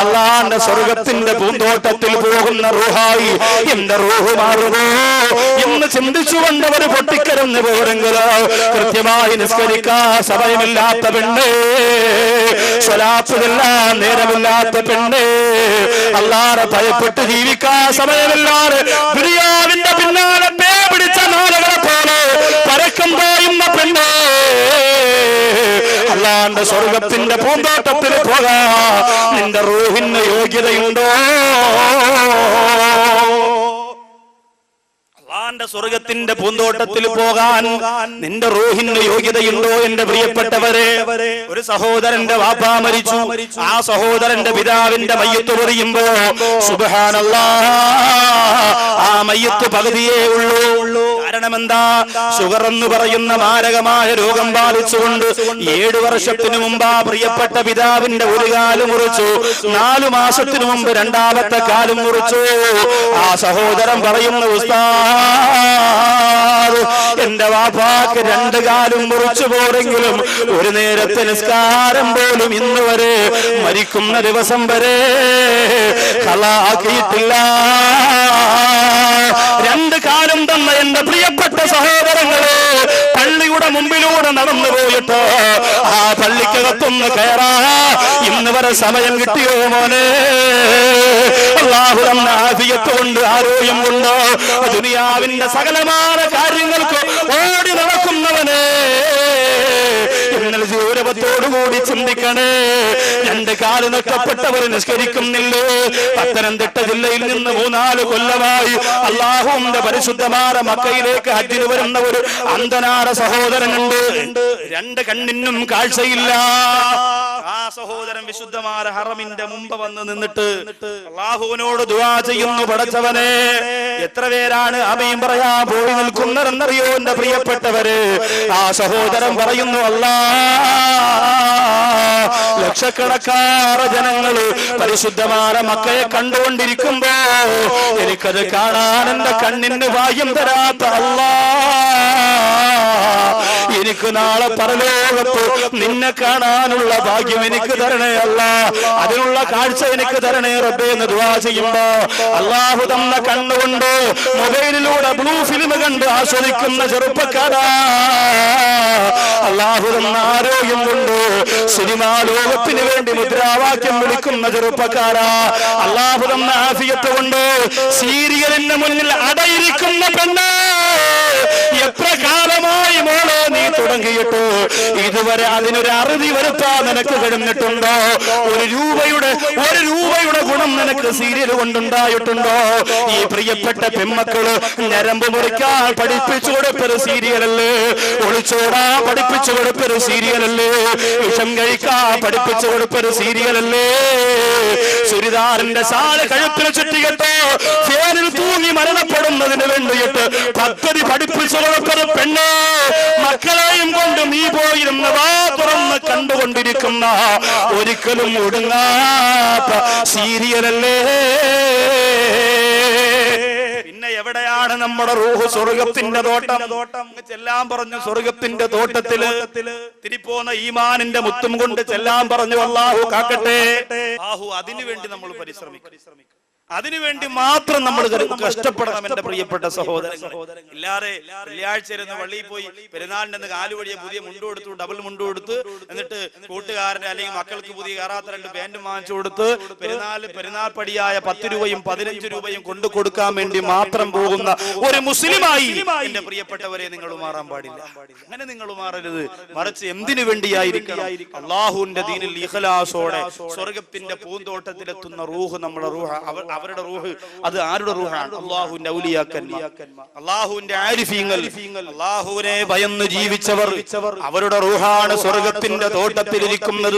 അല്ലാഹുവിന്റെ സ്വർഗത്തിന്റെ പൂന്തോട്ടത്തിൽ പോകുന്ന റൂഹായി എന്റെ റൂഹ് മാറുമോ എന്ന് ചിന്തിച്ചുകൊണ്ട് അവർ പൊട്ടിക്കരഞ്ഞു പോരെങ്കിലോ കൃത്യമായി നിസ്കരിക്കാൻ സമയമില്ലാത്ത പെണ്ണേ, സ്വലാത്തുചൊല്ലാൻ നേരമില്ലാത്ത പെണ്ണേ, അല്ലാഹുവെ ഭയപ്പെട്ട് ജീവിക്കാൻ സമയമില്ലാതെ ദുനിയാവിന്റെ പിന്നാലെ പേ പിടിച്ച നാളുകളെ പോലെ പരക്കം പോയുന്ന പെണ്ണേ, അല്ലാഹുവിന്റെ സ്വർഗത്തിന്റെ പൂന്തോട്ടത്തിൽ പോകാൻ നിന്റെ റൂഹിന് യോഗ്യതയുണ്ടോ? അല്ലാഹുവിന്റെ സ്വർഗത്തിന്റെ പൂന്തോട്ടത്തിൽ പോകാൻ നിന്റെ റൂഹിന് യോഗ്യതയുണ്ടോ? എന്റെ പ്രിയപ്പെട്ടവരെ, ഒരു സഹോദരന്റെ വാപ്പ മരിച്ചു. ആ സഹോദരന്റെ പിതാവിന്റെ മയ്യത്ത് പൊറിയുമ്പോ സുബ്ഹാനല്ലാഹ് ആ മയ്യത്ത് പകുതിയേ ഉള്ളൂ. കാരണം എന്താ? ഷുഗർ എന്ന് പറയുന്ന മാരകമായ രോഗം ബാധിച്ചുകൊണ്ട് 7 വർഷത്തിനു മുമ്പ് ആ പ്രിയപ്പെട്ട പിതാവിന്റെ ഒരു കാല് മുറിച്ചു. 4 മാസത്തിനു മുമ്പ് രണ്ടാമത്തെ കാലും മുറിച്ചു. ആ സഹോദരൻ പറയുന്ന, ഉസ്താദ് എന്റെ വാപ്പാക്ക് 2 കാലും മുറിച്ചു പോരെങ്കിലും ഒരു നേരത്തെ നിസ്കാരം പോലും ഇന്ന് വരെ മരിക്കുന്ന ദിവസം വരെ ഖലാക്കിയിട്ടില്ല. 2 കാലും തന്ന എന്റെ പ്രിയപ്പെട്ട സഹോദരങ്ങളെ, പള്ളിയുടെ മുമ്പിലൂടെ നടന്നു പോയിട്ട് ആ പള്ളിക്കകത്തൊന്ന് കയറാ ഇന്ന് ഇന്ന് വരെ സമയം കിട്ടിയോ മോനെ? അല്ലാഹു തന്ന ആഫിയത്ത് കൊണ്ട്, ആരോഗ്യം കൊണ്ട് ദുനിയാവിന്റെ സകലമായ കാര്യങ്ങൾക്ക് ഓടി നടക്കുന്നവനെ, ഇന്നലെ ഗൗരവത്തോടുകൂടി ചിന്തിക്കണേ. 2 കാല് നഷ്ടപ്പെട്ടവർ നിസ്കരിക്കുന്നില്ലേ? പത്തനംതിട്ട ജില്ലയിൽ നിന്ന് 3-4 കൊല്ലമായി അല്ലാഹുവിന്റെ പരിശുദ്ധമായ മക്കയിലേക്ക് ഹജ്ജിന് വരുന്ന ഒരു അന്ധനാര സഹോദരനുണ്ട്. 2 കണ്ണിനും കാഴ്ചയില്ല. ആ സഹോദരൻ വിശുദ്ധമായ ഹറമിന്റെ മുമ്പ് വന്ന് നിന്നിട്ട് അല്ലാഹുവിനോട് ദുആ ചെയ്യുന്നു, പടച്ചവനെ എത്ര പേരാണ് ആമീൻ പറയാൻ പോയി നിൽക്കുന്നതെന്നറിയോ എന്റെ പ്രിയപ്പെട്ടവര്? ആ സഹോദരൻ പറയുന്നു, അല്ലാ, ലക്ഷക്കണക്കാറ് ജനങ്ങള് പരിശുദ്ധമായ മക്കയെ കണ്ടുകൊണ്ടിരിക്കുമ്പോ എനിക്കത് കാണാൻ എന്റെ കണ്ണിന് ഭാഗ്യം തരാത്ത അല്ലാ, എനിക്ക് നാളെ പരലോകത്ത് നിന്നെ കാണാനുള്ള ഭാഗ്യം എനിക്ക് തരണേ അല്ലാ, അതിനുള്ള കാഴ്ച എനിക്ക് തരണേ റബ്ബേ എന്ന് ദുആ ചെയ്യുമ്പോ അല്ലാഹു തന്ന കണ്ണുകൊണ്ട് മൊബൈലിലൂടെ ബ്ലൂ ഫിലിം കണ്ട് ആസ്വദിക്കുന്ന ചെറുപ്പക്കാരാ, അല്ലാഹു തന്ന ആരോഗ്യം കൊണ്ട് സിനിമാ ലോകത്തിന് വേണ്ടി മുദ്രാവാക്യം വിളിക്കുന്ന ചെറുപ്പക്കാരാ, അല്ലാഹു തന്ന ആഫിയത്ത് കൊണ്ട് സീരിയലിന് മുന്നിൽ അടയിരിക്കുന്ന പെണ്ണ്, എത്ര കാലമായി മോളെ നീ തുടങ്ങിയിട്ട് ഇതുവരെ അതിനൊരു അറുതി വരുത്താൻ നിനക്ക് കഴിഞ്ഞിട്ടുണ്ടോ? ഒരു രൂപയുടെ ഗുണം നിനക്ക് സീരിയൽ കൊണ്ടുണ്ടായിട്ടുണ്ടോ? ഈ പ്രിയപ്പെട്ട പെൺമക്കള് ഞരമ്പ് മുറിക്കാൻ പഠിപ്പിച്ചു കൊടുത്തൊരു സീരിയലല്ലേ? ഒളിച്ചോടാൻ പഠിപ്പിച്ചു കൊടുത്തൊരു സീരിയലല്ലേ? വിഷം കഴിക്കാൻ പഠിപ്പിച്ചു കൊടുത്തൊരു സീരിയലല്ലേ? ചുരിദാറിന്റെ സാല കഴുത്തിന് ചുറ്റികെട്ടോ ഫേനിൽ തൂങ്ങി മരണപ്പെടുന്നതിന് വേണ്ടിയിട്ട് പദ്ധതി പഠിപ്പിച്ചു കൊടുത്തൊരു പെണ്ണ്, മക്കളെയും കൊണ്ട് നീ പോയിരുന്ന വാ തുറന്ന് കണ്ടുകൊണ്ടിരിക്കുന്ന ഒരിക്കലും ഒടുങ്ങാത്ത സീരിയലല്ലേ? പിന്നെ എവിടെയാണ് നമ്മുടെ റൂഹ്? സ്വർഗത്തിന്റെ തോട്ടം ചെല്ലാൻ പറഞ്ഞു. സ്വർഗത്തിന്റെ തോട്ടത്തില് തിരിപ്പോന്ന ഈമാനിന്റെ മുത്തും കൊണ്ട് ചെല്ലാൻ പറഞ്ഞു. അല്ലാഹു കാക്കട്ടെ. അതിനു വേണ്ടി നമ്മൾ പരിശ്രമിക്കും. അതിനുവേണ്ടി മാത്രം നമ്മൾ കഷ്ടപ്പെടണം എന്റെ പ്രിയപ്പെട്ട സഹോദരങ്ങൾ. ഇല്ലാതെ വെള്ളിയാഴ്ച പള്ളിയിൽ പോയി പെരുന്നാളിന്റെ കാലുവഴിയെ പുതിയ മുണ്ട് കൊടുത്തു, ഡബിൾ മുണ്ട് കൊടുത്ത്, എന്നിട്ട് കൂട്ടുകാരന്റെ അല്ലെങ്കിൽ മക്കൾക്ക് പുതിയ കയറാത്ത 2 പാന്റും വാങ്ങിച്ചു കൊടുത്ത് പെരുന്നാൾ പടിയായ 10 രൂപയും 15 രൂപയും കൊണ്ടു കൊടുക്കാൻ വേണ്ടി മാത്രം പോകുന്ന ഒരു മുസ്ലിമായി എന്റെ പ്രിയപ്പെട്ടവരെ നിങ്ങൾ മാറാൻ പാടില്ല. അങ്ങനെ നിങ്ങൾ മാറരുത്. മറിച്ച് എന്തിനു വേണ്ടിയായിരിക്കണം? അല്ലാഹുവിന്റെ ദീനിൽ ഇഖ്ലാസോടെ സ്വർഗത്തിന്റെ പൂന്തോട്ടത്തിലെത്തുന്ന റൂഹ് നമ്മുടെ റൂഹ്. അവരുടെ റൂഹ് അത് ആരുടെ റൂഹാണ്? അല്ലാഹുവിന്റെ ഔലിയാക്കന്മാർ, അല്ലാഹുവിന്റെ ആരിഫീങ്ങൾ, അല്ലാഹുവിനെ ഭയന്ന് ജീവിച്ചവർ, അവരുടെ റൂഹാണ് സ്വർഗത്തിന്റെ തോട്ടത്തിലിരിക്കുന്നത്.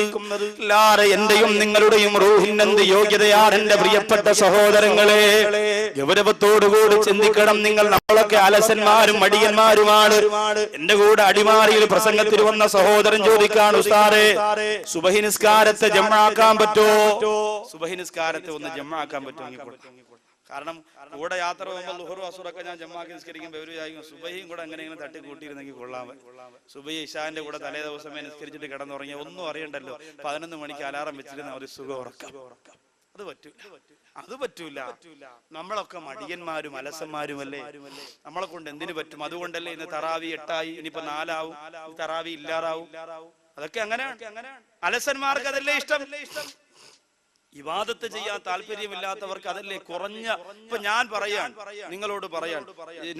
എല്ലാരെ എന്റെയും നിങ്ങളുടെയും റൂഹിന് എന്ത് യോഗ്യതയാണ് എന്റെ പ്രിയപ്പെട്ട സഹോദരങ്ങളെ? ഗൗരവത്തോടുകൂടി ചിന്തിക്കണം. നമ്മളൊക്കെ അലസന്മാരും മടിയന്മാരുമാണ്. എന്റെ കൂടെ അടിമാറിയിൽ പ്രസംഗത്തിൽ വന്ന സഹോദരൻ ചോദിക്കാണ്, ഉസ്താദേ സുബഹി നിസ്കാരത്തെ ജംആക്കാൻ പറ്റുമോ? സുബഹി നിസ്കാരത്തെ ഒന്ന് ജംആക്കാൻ പറ്റുമോ? കാരണം കൂടെ യാത്ര പോകുമ്പോൾ ളുഹുർ അസുറൊക്കെ ഞാൻ ജമാഅത്ത് നിസ്കരിക്കുമ്പോൾ ഇവര് വിചാരിക്കും സുബഹിയും കൂടെ എങ്ങനെ തട്ടി കൂട്ടിയിരുന്നെങ്കിൽ കൊള്ളാമേ. സുബഹി ഇശാന്റെ കൂടെ തലേ ദിവസമേ നിസ്കരിച്ചിട്ട് കിടന്നുറങ്ങിയ ഒന്നും അറിയണ്ടല്ലോ, 11 മണിക്ക് അലാറം വെച്ചിരുന്ന ഒരു സുഖം ഉറക്കം. അത് പറ്റൂല. നമ്മളൊക്കെ മടിയന്മാരും അലസന്മാരുമല്ലേ? നമ്മളെ കൊണ്ട് എന്തിനു പറ്റും? അതുകൊണ്ടല്ലേ ഇന്ന് തറാവി 8 ആയി, ഇനിയിപ്പോ 4 ആവും, തറാവി ഇല്ലാതാവും. അതൊക്കെ അങ്ങനെയാണ്. അലസന്മാർക്ക് അതല്ലേ ഇഷ്ടം. ഇബാദത്ത് ചെയ്യാൻ താല്പര്യമില്ലാത്തവർക്ക് അതല്ലേ കുറഞ്ഞ. ഇപ്പൊ ഞാൻ നിങ്ങളോട് പറയാൻ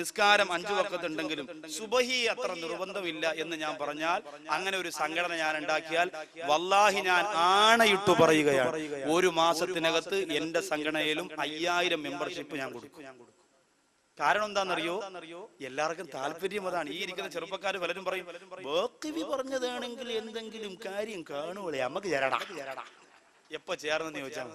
നിസ്കാരം 5 വഖത്ത് ഉണ്ടെങ്കിലും സുബഹി അത്ര നിർബന്ധമില്ല എന്ന് ഞാൻ പറഞ്ഞാൽ, അങ്ങനെ ഒരു സംഘടന ഞാൻ ഉണ്ടാക്കിയാൽ വല്ലാഹി ഞാൻ ആണയിട്ടു പറയുകയാണ്, 1 മാസത്തിനകത്ത് എന്റെ സംഘടനയിലും 5000 മെമ്പർഷിപ്പ് ഞാൻ കൊടുക്കും. കാരണം എന്താണെന്നറിയോ? എല്ലാവർക്കും താല്പര്യം അതാണ്. ഈ ഇരിക്കുന്ന ചെറുപ്പക്കാർ പലരും പറയും, ബേക്കവി പറഞ്ഞതാണെങ്കിൽ എന്തെങ്കിലും കാര്യം കാണുവോളെ നമുക്ക് ചേരടാ. എപ്പോ ചേർന്നെന്ന് ചോദിച്ചാൽ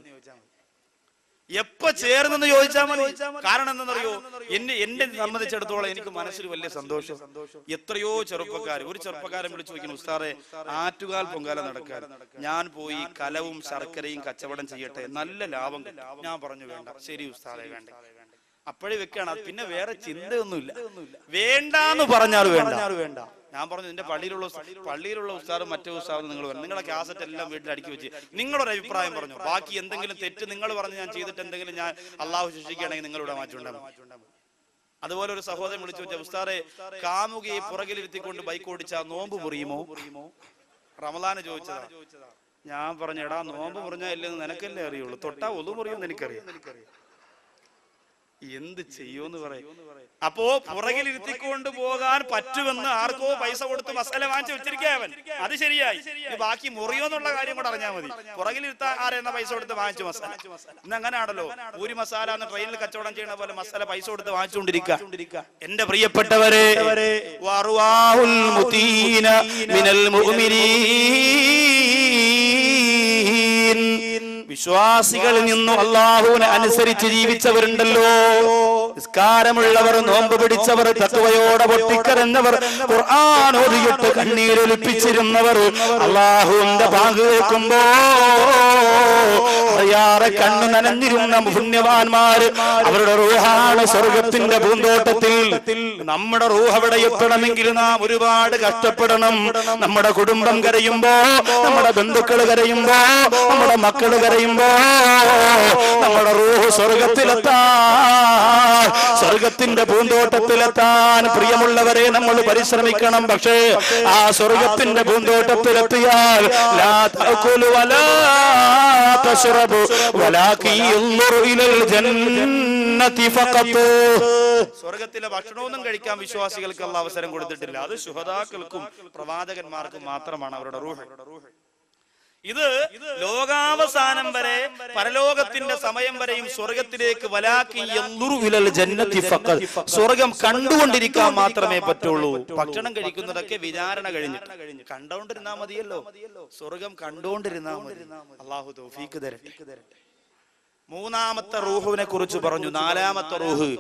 മതി. കാരണം എന്താണെന്നറിയോ? എന്നെ സംബന്ധിച്ചിടത്തോളം എനിക്ക് മനസ്സിൽ വലിയ സന്തോഷം. എത്രയോ ഒരു ചെറുപ്പക്കാരൻ വിളിച്ചു ചോദിക്കുന്നു, ഉസ്താദേ ആറ്റുകാൽ പൊങ്കാല നടക്കാൻ ഞാൻ പോയി കലവും ശർക്കരയും കച്ചവടം ചെയ്യട്ടെ, നല്ല ലാഭം കിട്ടും. ഞാൻ പറഞ്ഞു വേണ്ട. ശരി ഉസ്താദേ വേണ്ട. അപ്പോഴേ വെക്കാണ്. പിന്നെ വേറെ ചിന്തയൊന്നുമില്ല. വേണ്ടാന്ന് പറഞ്ഞാൽ വേണ്ട. ഞാൻ പറഞ്ഞു നിന്റെ പള്ളിയിലുള്ള ഉസ്താദും മറ്റേ ഉസ്താദും നിങ്ങൾ പറഞ്ഞു, നിങ്ങളുടെ കാസറ്റ് എല്ലാം വീട്ടിൽ അടുക്കി വെച്ച് നിങ്ങളൊരു അഭിപ്രായം പറഞ്ഞു. ബാക്കി എന്തെങ്കിലും തെറ്റ് നിങ്ങൾ പറഞ്ഞ് ഞാൻ ചെയ്തിട്ട് എന്തെങ്കിലും ഞാൻ അള്ളാഹു ശിക്ഷിക്കുകയാണെങ്കിൽ നിങ്ങളുടെ മാറ്റുണ്ടാകും. അതുപോലെ ഒരു സഹോദരൻ വിളിച്ചു വെച്ച, ഉസ്താദേ കാമുകിയെ പുറകിലിരുത്തിക്കൊണ്ട് ബൈക്ക് ഓടിച്ചാൽ നോമ്പ് മുറിയുമോ? റമളാന് ചോദിച്ചതാ. ഞാൻ പറഞ്ഞു, എടാ നോമ്പ് മുറിഞ്ഞാ ഇല്ലെന്ന് നിനക്കല്ലേ അറിയുള്ളൂ, തൊട്ടാ ഒതു മുറിയുമെന്ന് എനിക്കറിയാം. എന്ത് ചെയ്യൂന്ന് പറയും. അപ്പോ പുറകിലിരുത്തിക്കൊണ്ട് പോകാൻ പറ്റുമെന്ന് ആർക്കോ പൈസ കൊടുത്ത് മസാല വാങ്ങിച്ചു വെച്ചിരിക്കാൻ, അത് ശരിയായി. ബാക്കി മുറിയോന്നുള്ള കാര്യം കൂടെ അറിഞ്ഞാൽ മതി. പുറകിലിരുത്താൻ ആരെന്ന പൈസ കൊടുത്ത് വാങ്ങിച്ചു മസാല. ഇന്ന് അങ്ങനെയാണല്ലോ, പൂരി മസാല എന്ന് ട്രെയിനിൽ കച്ചവടം ചെയ്യണ പോലെ മസാല പൈസ കൊടുത്ത് വാങ്ങിച്ചുകൊണ്ടിരിക്കുക. എന്റെ പ്രിയപ്പെട്ടവരെ, വിശ്വാസികളിൽ നിന്നും അല്ലാഹുവിനെ അനുസരിച്ച് ജീവിച്ചവരുണ്ടല്ലോ, നിസ്കാരമുള്ളവർ, നോമ്പ് പിടിച്ചവർ, തഖ്വയോടെ പൊട്ടിക്കരഞ്ഞവർ, ഖുർആൻ ഓതിയിട്ട് കണ്ണീരൊലിപ്പിച്ചിരുന്നവർ, അല്ലാഹുവിന്റെ ബാങ്ക് കേൾക്കുമ്പോ അറിയാതെ കണ്ണു നനഞ്ഞിരുന്ന പുണ്യവാന്മാര്, അവരുടെ റൂഹാണ് സ്വർഗത്തിന്റെ പൂന്തോട്ടത്തിൽ. നമ്മുടെ റൂഹ് അവിടെ എത്തണമെങ്കിൽ നാം ഒരുപാട് കഷ്ടപ്പെടണം. നമ്മുടെ കുടുംബം കരയുമ്പോ, നമ്മുടെ ബന്ധുക്കൾ കരയുമ്പോ, നമ്മുടെ മക്കൾ കരയുമ്പോ നമ്മുടെ റൂഹ് സ്വർഗത്തിലെത്താൻ, സ്വർഗത്തിന്റെ പൂന്തോട്ടത്തിലെത്താൻ പ്രിയമുള്ളവരെ നമ്മൾ പരിശ്രമിക്കണം. പക്ഷേ ആ സ്വർഗത്തിന്റെ പൂന്തോട്ടത്തിലെത്തിയാൽ ലാ തഅകുലു വലാ തശ്റബു വലാകിൻ യൻദുറു ഇലൽ ജന്നതി ഫഖത്ത്. സ്വർഗത്തിലെ ഭക്ഷണമൊന്നും കഴിക്കാൻ വിശ്വാസികൾക്ക് അല്ലാഹു അവസരം കൊടുത്തിട്ടില്ല. അത് ശുഹദാക്കൾക്കും പ്രവാചകന്മാർക്കും മാത്രമാണ് അവരുടെ റൂഹ്. ഇത് ലോകാവസാനം വരെ, പരലോകത്തിന്റെ സമയം വരെയും സ്വർഗത്തിലേക്ക് സ്വർഗം കണ്ടുകൊണ്ടിരിക്കാൻ മാത്രമേ പറ്റുള്ളൂ. ഭക്ഷണം കഴിക്കുന്നതൊക്കെ വിചാരണ കഴിഞ്ഞിട്ട് കണ്ടുകൊണ്ടിരുന്നാ മതിയല്ലോ, സ്വർഗം കണ്ടുകൊണ്ടിരുന്നാ മതി. അല്ലാഹു തൗഫീഖ് തരട്ടെ. മൂന്നാമത്തെ റൂഹിനെ കുറിച്ച് പറഞ്ഞു. നാലാമത്തെ റൂഹ്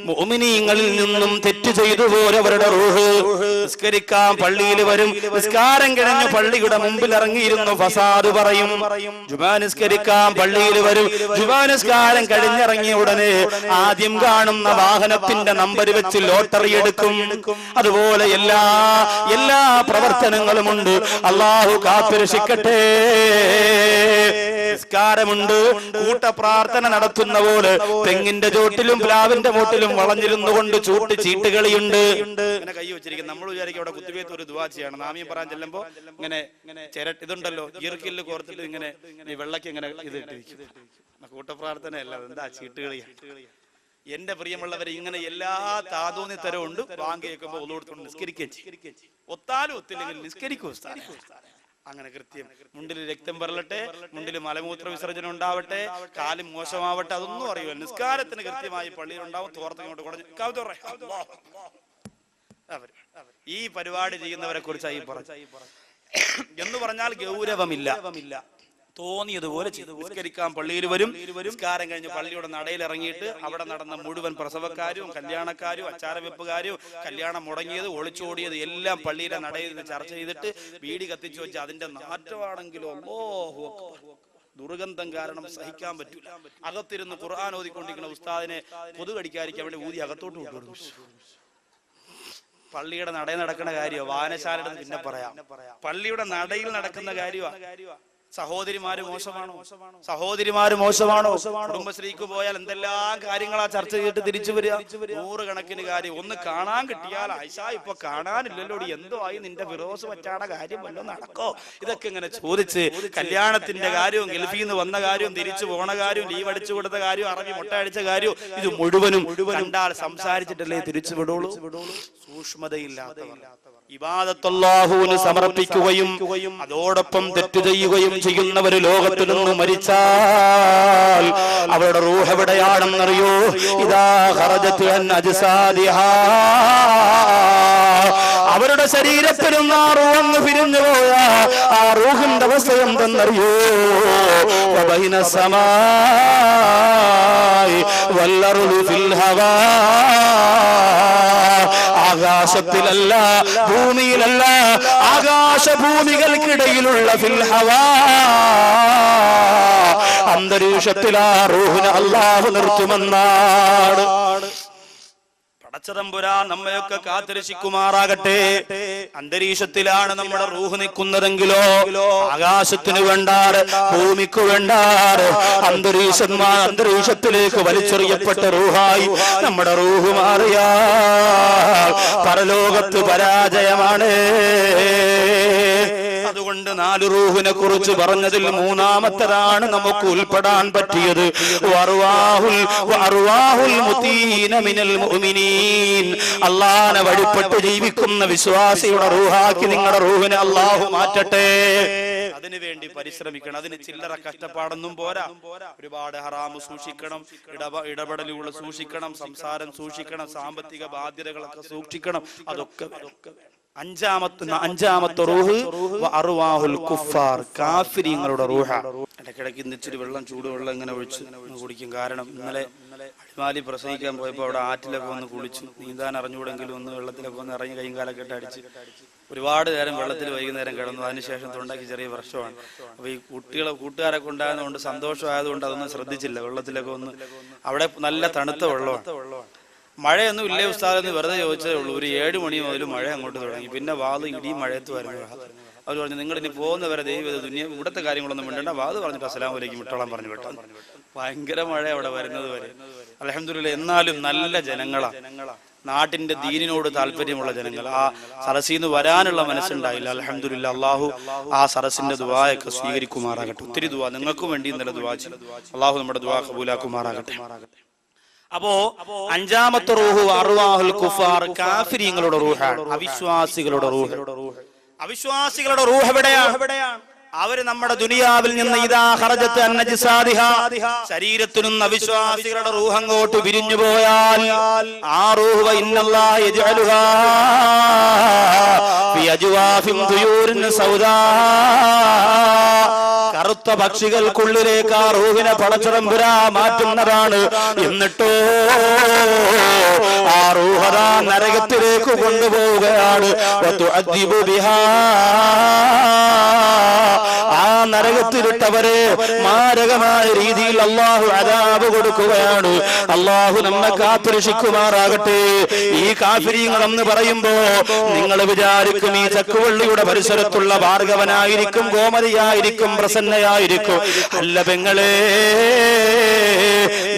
മുഅ്മിനീങ്ങളിൽ നിന്നും തെറ്റ് ചെയ്തു പോരവരുടെ റൂഹ് നിസ്കരിക്കാൻ പള്ളിയിൽ വരും. നിസ്കാരം കഴിഞ്ഞ് പള്ളിയുടെ മുമ്പിൽ ഇറങ്ങിയിരുന്നു ഫസാദ് പറയും. ജുമാ നിസ്കരിക്കാൻ പള്ളിയിൽ വരും. ജുമാ നിസ്കാരം കഴിഞ്ഞിറങ്ങിയ ഉടനെ ആദ്യം കാണുന്ന വാഹനത്തിന്റെ നമ്പർ വെച്ച് ലോട്ടറി എടുക്കും. അതുപോലെ എല്ലാ പ്രവർത്തനങ്ങളുമുണ്ട്. അല്ലാഹു കാത്തുരക്ഷിക്കട്ടെ. നിസ്കാരമുണ്ട്, കൂട്ടപ്രാർത്ഥന നടത്തുന്ന പോലെ തെങ്ങിന്റെ ചോട്ടിലും പ്ലാവിന്റെ മൂട്ടിലും വളഞ്ഞിരുന്നു കൊണ്ട് ചീട്ടുകളിയുണ്ട്. ഇങ്ങനെ കൈ വെച്ചിരിക്കും. നമ്മൾ വിചാരിക്കും അവിടെ കുത്തിവെത്ത് ഒരു ദുആ ചെയ്യണം. നാമിയം പറയാൻ ചെല്ലുമ്പോ ഇങ്ങനെ ഇതുണ്ടല്ലോ, ഈർക്കില് കോർത്തിട്ട് ഇങ്ങനെ വെള്ളക്ക് ഇങ്ങനെ ഇത് ഇട്ടിരിക്കും. കൂട്ടപ്രാർത്ഥനയല്ല, എന്താ ചീട്ടുകളിയാണ്. എന്റെ പ്രിയമുള്ളവരെ, ഇങ്ങനെ എല്ലാ താതോന്നി തരവും ഉണ്ട്. ബാങ്ക് കേൾക്കുമ്പോ ഒന്നുകൊടുത്തോണ്ട് നിസ്കരിക്കുക, ഒത്താലും ഒത്തില്ലെങ്കിൽ നിസ്കരിക്കൂ. അങ്ങനെ കൃത്യം മുണ്ടിൽ രക്തം വരലട്ടെ, മുണ്ടിൽ മലമൂത്ര വിസർജനം ഉണ്ടാവട്ടെ, കാലും മോശമാവട്ടെ, അതൊന്നും അറിയുമോ. നിസ്കാരത്തിന് കൃത്യമായി പള്ളിയിൽ ഉണ്ടാവും. തോർത്തിങ്ങോട്ട് കുടഞ്ഞു ഈ പരിപാടി ചെയ്യുന്നവരെ കുറിച്ചായി പറഞ്ഞു. എന്ന് പറഞ്ഞാൽ ഗൗരവമില്ല, തോന്നിയതുപോലെ നിസ്കരിക്കാൻ പള്ളിയിൽ വരും. നിസ്കാരം കഴിഞ്ഞ് പള്ളിയുടെ നടയിൽ ഇറങ്ങിയിട്ട് അവിടെ നടന്ന മുഴുവൻ പ്രസവക്കാരും കല്യാണക്കാരും അച്ചാരവെപ്പുകാരും കല്യാണം മുടങ്ങിയത് ഒളിച്ചോടിയത് എല്ലാം പള്ളിയുടെ നടയിൽ നിന്ന് ചർച്ച ചെയ്തിട്ട് വീടി കത്തിച്ചു വെച്ച് അതിന്റെ നാറ്റമാണെങ്കിലോ അല്ലാഹു അക്ബർ, ദുർഗന്ധം കാരണം സഹിക്കാൻ പറ്റൂല. അകത്തിരുന്ന് ഖുർആൻ ഓതിക്കൊണ്ടിരിക്കുന്ന ഉസ്താദിനെ കൊതു കടിക്കാതിരിക്കാൻ വേണ്ടി ഊതി അകത്തോട്ട് വിട്ടു. പള്ളിയുടെ നടയിൽ നടക്കുന്ന കാര്യമോ, വായനശാലയുടെ പിന്നെ പറയാം. പള്ളിയുടെ നടയിൽ നടക്കുന്ന കാര്യമാണ്. സഹോദരിമാര് മോശമാണോ? കുടുംബശ്രീക്ക് പോയാൽ എന്തെല്ലാം കാര്യങ്ങളാ ചർച്ച ചെയ്തിട്ട് തിരിച്ചു വരിക. 100 കണക്കിന് കാര്യം. ഒന്ന് കാണാൻ കിട്ടിയാൽ ആയിഷ ഇപ്പൊ കാണാനില്ലല്ലോ, എന്തോ ആയി, നിന്റെ ഫിറോസ് മറ്റാട കാര്യം വല്ലോ നടക്കോ, ഇതൊക്കെ ഇങ്ങനെ ചോദിച്ച് കല്യാണത്തിന്റെ കാര്യവും ഗൾഫിൽ നിന്ന് വന്ന കാര്യവും തിരിച്ചു പോണ കാര്യവും ലീവ് അടിച്ചു കൊടുത്ത കാര്യവും അറബി മുട്ട അടിച്ച കാര്യവും ഇത് മുഴുവനും കണ്ടാൽ സംസാരിച്ചിട്ടല്ലേ തിരിച്ചു വിടുള്ളൂ. സൂക്ഷ്മതയില്ലാത്തവർ ഇബാദത്ത് അല്ലാഹുവിന് സമർപ്പിക്കുകയും അതോടൊപ്പം തെറ്റ് ചെയ്യുകയും ചെയ്യുന്നവര് ലോകത്തു നിന്ന് മരിച്ചാൽ അവരുടെ റൂഹ് എവിടെയാണെന്നറിയോ? ഇദാ ഖറജത് അൻ അജ്സാദിഹാ, അവരുടെ ശരീരത്തിൽ നിന്ന് ആ റൂഹ് അങ്ങ് പിരിഞ്ഞു പോയ ആ റൂഹിന്റെ അവസ്ഥ എന്തെന്നറിയോ? വബൈന സമാഇ വൽ അർളി ഫിൽ ഹവാ, ആകാശത്തിലല്ല ഭൂമിയിലല്ല, ആകാശഭൂമികൾക്കിടയിലുള്ള ഫിൽ ഹവാ, അന്തരീക്ഷത്തിൽ ആ റൂഹിനെ അല്ലാഹു നിർത്തുമെന്നാണ്. പടച്ചതമ്പുരാൻ നമ്മയൊക്കെ കാത്തിരക്ഷിക്കുമാറാകട്ടെ. അന്തരീക്ഷത്തിലാണ് നമ്മുടെ റൂഹ് നിൽക്കുന്നതെങ്കിലോ ആകാശത്തിന് വേണ്ടാറ്, ഭൂമിക്ക് വേണ്ടാറ്, അന്തരീക്ഷത്തിലേക്ക് വലിച്ചെറിയപ്പെട്ട റൂഹായി നമ്മുടെ റൂഹ് മാറിയാൽ പരലോകത്ത് പരാജയമാണ്. അതുകൊണ്ട് 4 റൂഹിനെ കുറിച്ച് പറഞ്ഞതിൽ മൂന്നാമത്തേതാണ് നമുക്ക് ഉൾപ്പെടാൻ പറ്റിയത്. അള്ളാഹനെ വഴിപ്പെട്ട് ജീവിക്കുന്ന വിശ്വാസിയുടെ റൂഹാക്കി നിങ്ങളുടെ റൂഹിനെ അള്ളാഹു മാറ്റട്ടെ. അതിനുവേണ്ടി പരിശ്രമിക്കണം. അതിന് ചില്ലറ കഷ്ടപ്പാടൊന്നും പോരാ. ഒരുപാട് ഹറാമ് സൂക്ഷിക്കണം, ഇടപെടലുകൾ സൂക്ഷിക്കണം, സംസാരം സൂക്ഷിക്കണം, സാമ്പത്തിക ബാധ്യതകളൊക്കെ സൂക്ഷിക്കണം. അതൊക്കെ അഞ്ചാമത്തെ റൂഹ് അർവാഹുൽ കുഫാർ, കാഫിരീങ്ങളുടെ റൂഹ. ഇടയ്ക്കിടയ്ക്ക് ഇച്ചിരി വെള്ളം, ചൂടുവെള്ളം ഇങ്ങനെ ഒഴിച്ച് കുടിക്കും. കാരണം ഇന്നലെ അടിമാലി പ്രസംഗിക്കാൻ പോയപ്പോൾ അവിടെ ആറ്റിലൊക്കെ വന്ന് കുളിച്ചു. നീന്താൻ അറിഞ്ഞുകൂടെങ്കിലും ഒന്ന് വെള്ളത്തിലൊക്കെ ഒന്ന് ഇറങ്ങി കൈയും കാലൊക്കെ ഇട്ട് അടിച്ച് ഒരുപാട് നേരം വെള്ളത്തിൽ വൈകുന്നേരം കിടന്നു. അതിനുശേഷം തൊണ്ടയ്ക്ക് ചെറിയ പ്രശ്നമാണ്. അപ്പൊ ഈ കൂട്ടുകാരൊക്കെ ഉണ്ടായതുകൊണ്ട് സന്തോഷമായതുകൊണ്ട് അതൊന്നും ശ്രദ്ധിച്ചില്ല. വെള്ളത്തിലൊക്കെ ഒന്ന് അവിടെ നല്ല തണുത്ത വെള്ളമാണ്. മഴയൊന്നും ഇല്ലേ ഉസ്താദെന്ന് വെറുതെ ചോദിച്ചതേ ഉള്ളൂ. ഒരു 7 മണി മുതൽ മഴ അങ്ങോട്ട് തുടങ്ങി. പിന്നെ വാത് ഇടിയും മഴയത്ത് വരുന്നു. അവർ പറഞ്ഞു, നിങ്ങൾ ഇനി പോകുന്നവരെ ദൈവം ഇവിടുത്തെ കാര്യങ്ങളൊന്നും മിണ്ടണ്ട, വാത് പറഞ്ഞിട്ട് അസ്സലാമു അലൈക്കും വിട്ടോളാൻ പറഞ്ഞു വിട്ടോ. ഭയങ്കര മഴ അവിടെ വരുന്നത് വരെ. അൽഹംദുലില്ലാഹ്. എന്നാലും നല്ല ജനങ്ങളാ, നാട്ടിന്റെ ദീനിനോട് താല്പര്യമുള്ള ജനങ്ങൾ. ആ സരസിന്ന് വരാനുള്ള മനസ്സുണ്ടായില്ല. അൽഹംദുലില്ലാഹ്. അള്ളാഹു ആ സരസിന്റെ ദുആയൊക്കെ സ്വീകരിക്കുമാറാകട്ടെ. ഒത്തിരി ദുആ നിങ്ങൾക്കും വേണ്ടി ഇന്നലെ ദുആ ചെയ്തു. അള്ളാഹു നമ്മുടെ ദുആ ഖബൂലാക്കുമാറാകട്ടെ. അപ്പോ 5ാമത്തെ റൂഹ് അർവാഹുൽ കുഫാർ, കാഫിരീങ്ങളുടെ റൂഹാണ്, അവിശ്വാസികളുടെ റൂഹ്. അവിശ്വാസികളുടെ റൂഹ് എവിടെയാണ്? അവര് നമ്മുടെ ദുനിയാവിൽ നിന്ന് ഇദാ ഖറജത്ത് അൻ നജ്സാദിഹാ, ശരീരത്തിനും അവിശ്വാസികളുടെ റൂഹ് അങ്ങോട്ട് വിരിഞ്ഞു പോയാൽ ആ റൂഹ് ഇന്നല്ലാഹ യജ്അലുഹാ ഫി അജ്വാഫിൻ തുയൂരിൻ സൗദാ, കറുത്ത പക്ഷികൾക്കുള്ളിലേക്ക് ആ റൂഹിനെ പടച്ചതമ്പുരാ മാറ്റുന്നതാണ്. എന്നിട്ടോ ആ റൂഹദാ നരകത്തിലേക്ക് കൊണ്ടുപോവുകയാണ്. ആ നരകത്തിലിട്ടവരെ മാരകമായ രീതിയിൽ അള്ളാഹു അദാബ് കൊടുക്കുകയാണ്. അള്ളാഹു നമ്മെ കാത്തുരക്ഷിക്കുമാറാകട്ടെ. ഈ കാഫിരീങ്ങൾ എന്ന് പറയുമ്പോ നിങ്ങൾ വിചാരിക്കും ഈ ചക്കുവള്ളിയുടെ പരിസരത്തുള്ള ഭാർഗവനായിരിക്കും, ഗോമതിയായിരിക്കും, പ്രസന്നയായിരിക്കും. അല്ല പെങ്ങളെ,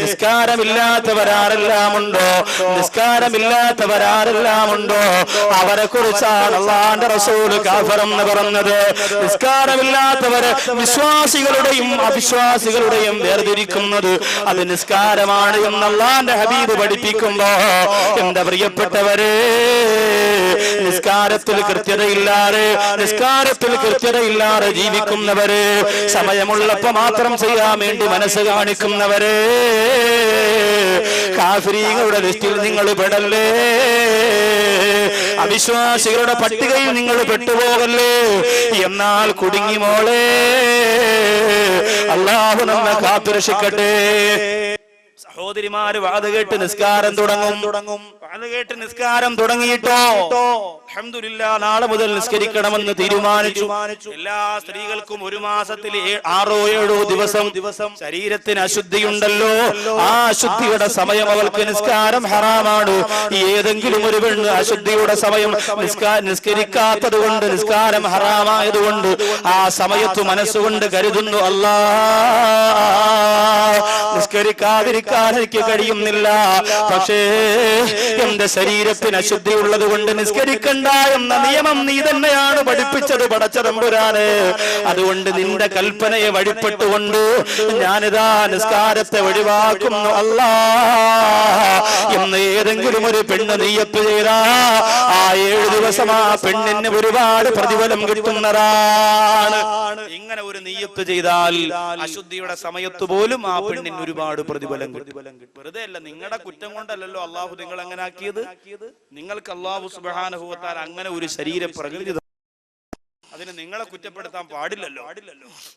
നിസ്കാരമില്ലാത്തവരാരെല്ലാമുണ്ടോ, നിസ്കാരമില്ലാത്തവരാരെല്ലാമുണ്ടോ അവരെ കുറിച്ചാണ് അല്ലാഹുവിന്റെ റസൂൽ കാഫിർ എന്ന് പറഞ്ഞത്. നിസ്കാരമില്ലാത്തവരെ വിശ്വാസികളുടെയും അവിശ്വാസികളുടെയും വേർതിരിക്കുന്നത് അത് നിസ്കാരമാണ് എന്ന് അല്ലാഹുവിന്റെ ഹബീബ് പഠിപ്പിക്കുമ്പോ എന്റെ പ്രിയപ്പെട്ടവരെ, നിസ്കാരത്തിൽ കൃത്യതയില്ലാതെ ജീവിക്കുന്നവര്, സമയമുള്ളപ്പോ മാത്രം ചെയ്യാൻ വേണ്ടി മനസ്സ് കാണിക്കുന്നവര്, കാഫിരീങ്ങളുടെ ലിസ്റ്റിൽ നിങ്ങൾ പെടല്ലേ. അവിശ്വാസികളുടെ പട്ടികയിൽ നിങ്ങൾ പെട്ടുപോകല്ലേ. എന്നാൽ കുടുങ്ങി മോളെ, അല്ലാഹു നമ്മെ കാത്തുരക്ഷിക്കട്ടെ. സഹോദരിമാര് വാത് കേട്ട് നിസ്കാരം തുടങ്ങും. വാത് കേട്ട് നിസ്കാരം തുടങ്ങിയിട്ടോ അൽഹംദുലില്ലാഹ് നാളെ മുതൽ നിസ്കരിക്കണമെന്ന് തീരുമാനിച്ചു. എല്ലാ സ്ത്രീകൾക്കും 1 മാസത്തിൽ 6-7 ദിവസം ശരീരത്തിന് അശുദ്ധിയുണ്ടല്ലോ. ആ അശുദ്ധിയുടെ സമയം അവൾക്ക് നിസ്കാരം ഹറാമാണ്. ഏതെങ്കിലും ഒരു പെണ്ണ് അശുദ്ധിയുടെ സമയം നിസ്കരിക്കാത്തത് കൊണ്ട്, നിസ്കാരം ഹറാമായതുകൊണ്ട് ആ സമയത്ത് മനസ്സുകൊണ്ട് കരുതുന്നു, അല്ലാഹ് നിസ്കരിക്കാതിരിക്കാൻ എനിക്ക് കഴിയുന്നില്ല, പക്ഷേ എന്റെ ശരീരത്തിന് അശുദ്ധി ഉള്ളത് കൊണ്ട് നിസ്കരിക്കണ്ട എന്ന നിയമം നീ തന്നെയാണ് പഠിപ്പിച്ചത് പടച്ചതമ്പുരാനെ. അതുകൊണ്ട് നിന്റെ കൽപ്പനയെ വഴിപ്പെട്ടുകൊണ്ട് ഞാനിതാ നിസ്കാരത്തെ ഒഴിവാക്കുന്നു അല്ലാഹ് എന്ന് ഏതെങ്കിലും ഒരു പെണ്ണ് നിയ്യത്ത് ചെയ്താ ആ 7 ദിവസം ആ പെണ്ണിന് ഒരുപാട് പ്രതിഫലം കിട്ടുന്നതാണ്. ഇങ്ങനെ ഒരു നിയ്യത്ത് ചെയ്താൽ അശുദ്ധിയുടെ സമയത്ത് പോലും ആ പെണ്ണിന് ഒരുപാട് പ്രതിഫലം കിട്ടും. വെറുതെ അല്ല, നിങ്ങളുടെ കുറ്റം കൊണ്ടല്ലോ അള്ളാഹു നിങ്ങൾ അങ്ങനെ ആക്കിയത്. നിങ്ങൾക്ക് അള്ളാഹു സുബ്ഹാനഹു വ തആല അങ്ങനെ ഒരു ശരീര പ്രകൃതി, അതിന് നിങ്ങളെ കുറ്റപ്പെടുത്താൻ പാടില്ലല്ലോ.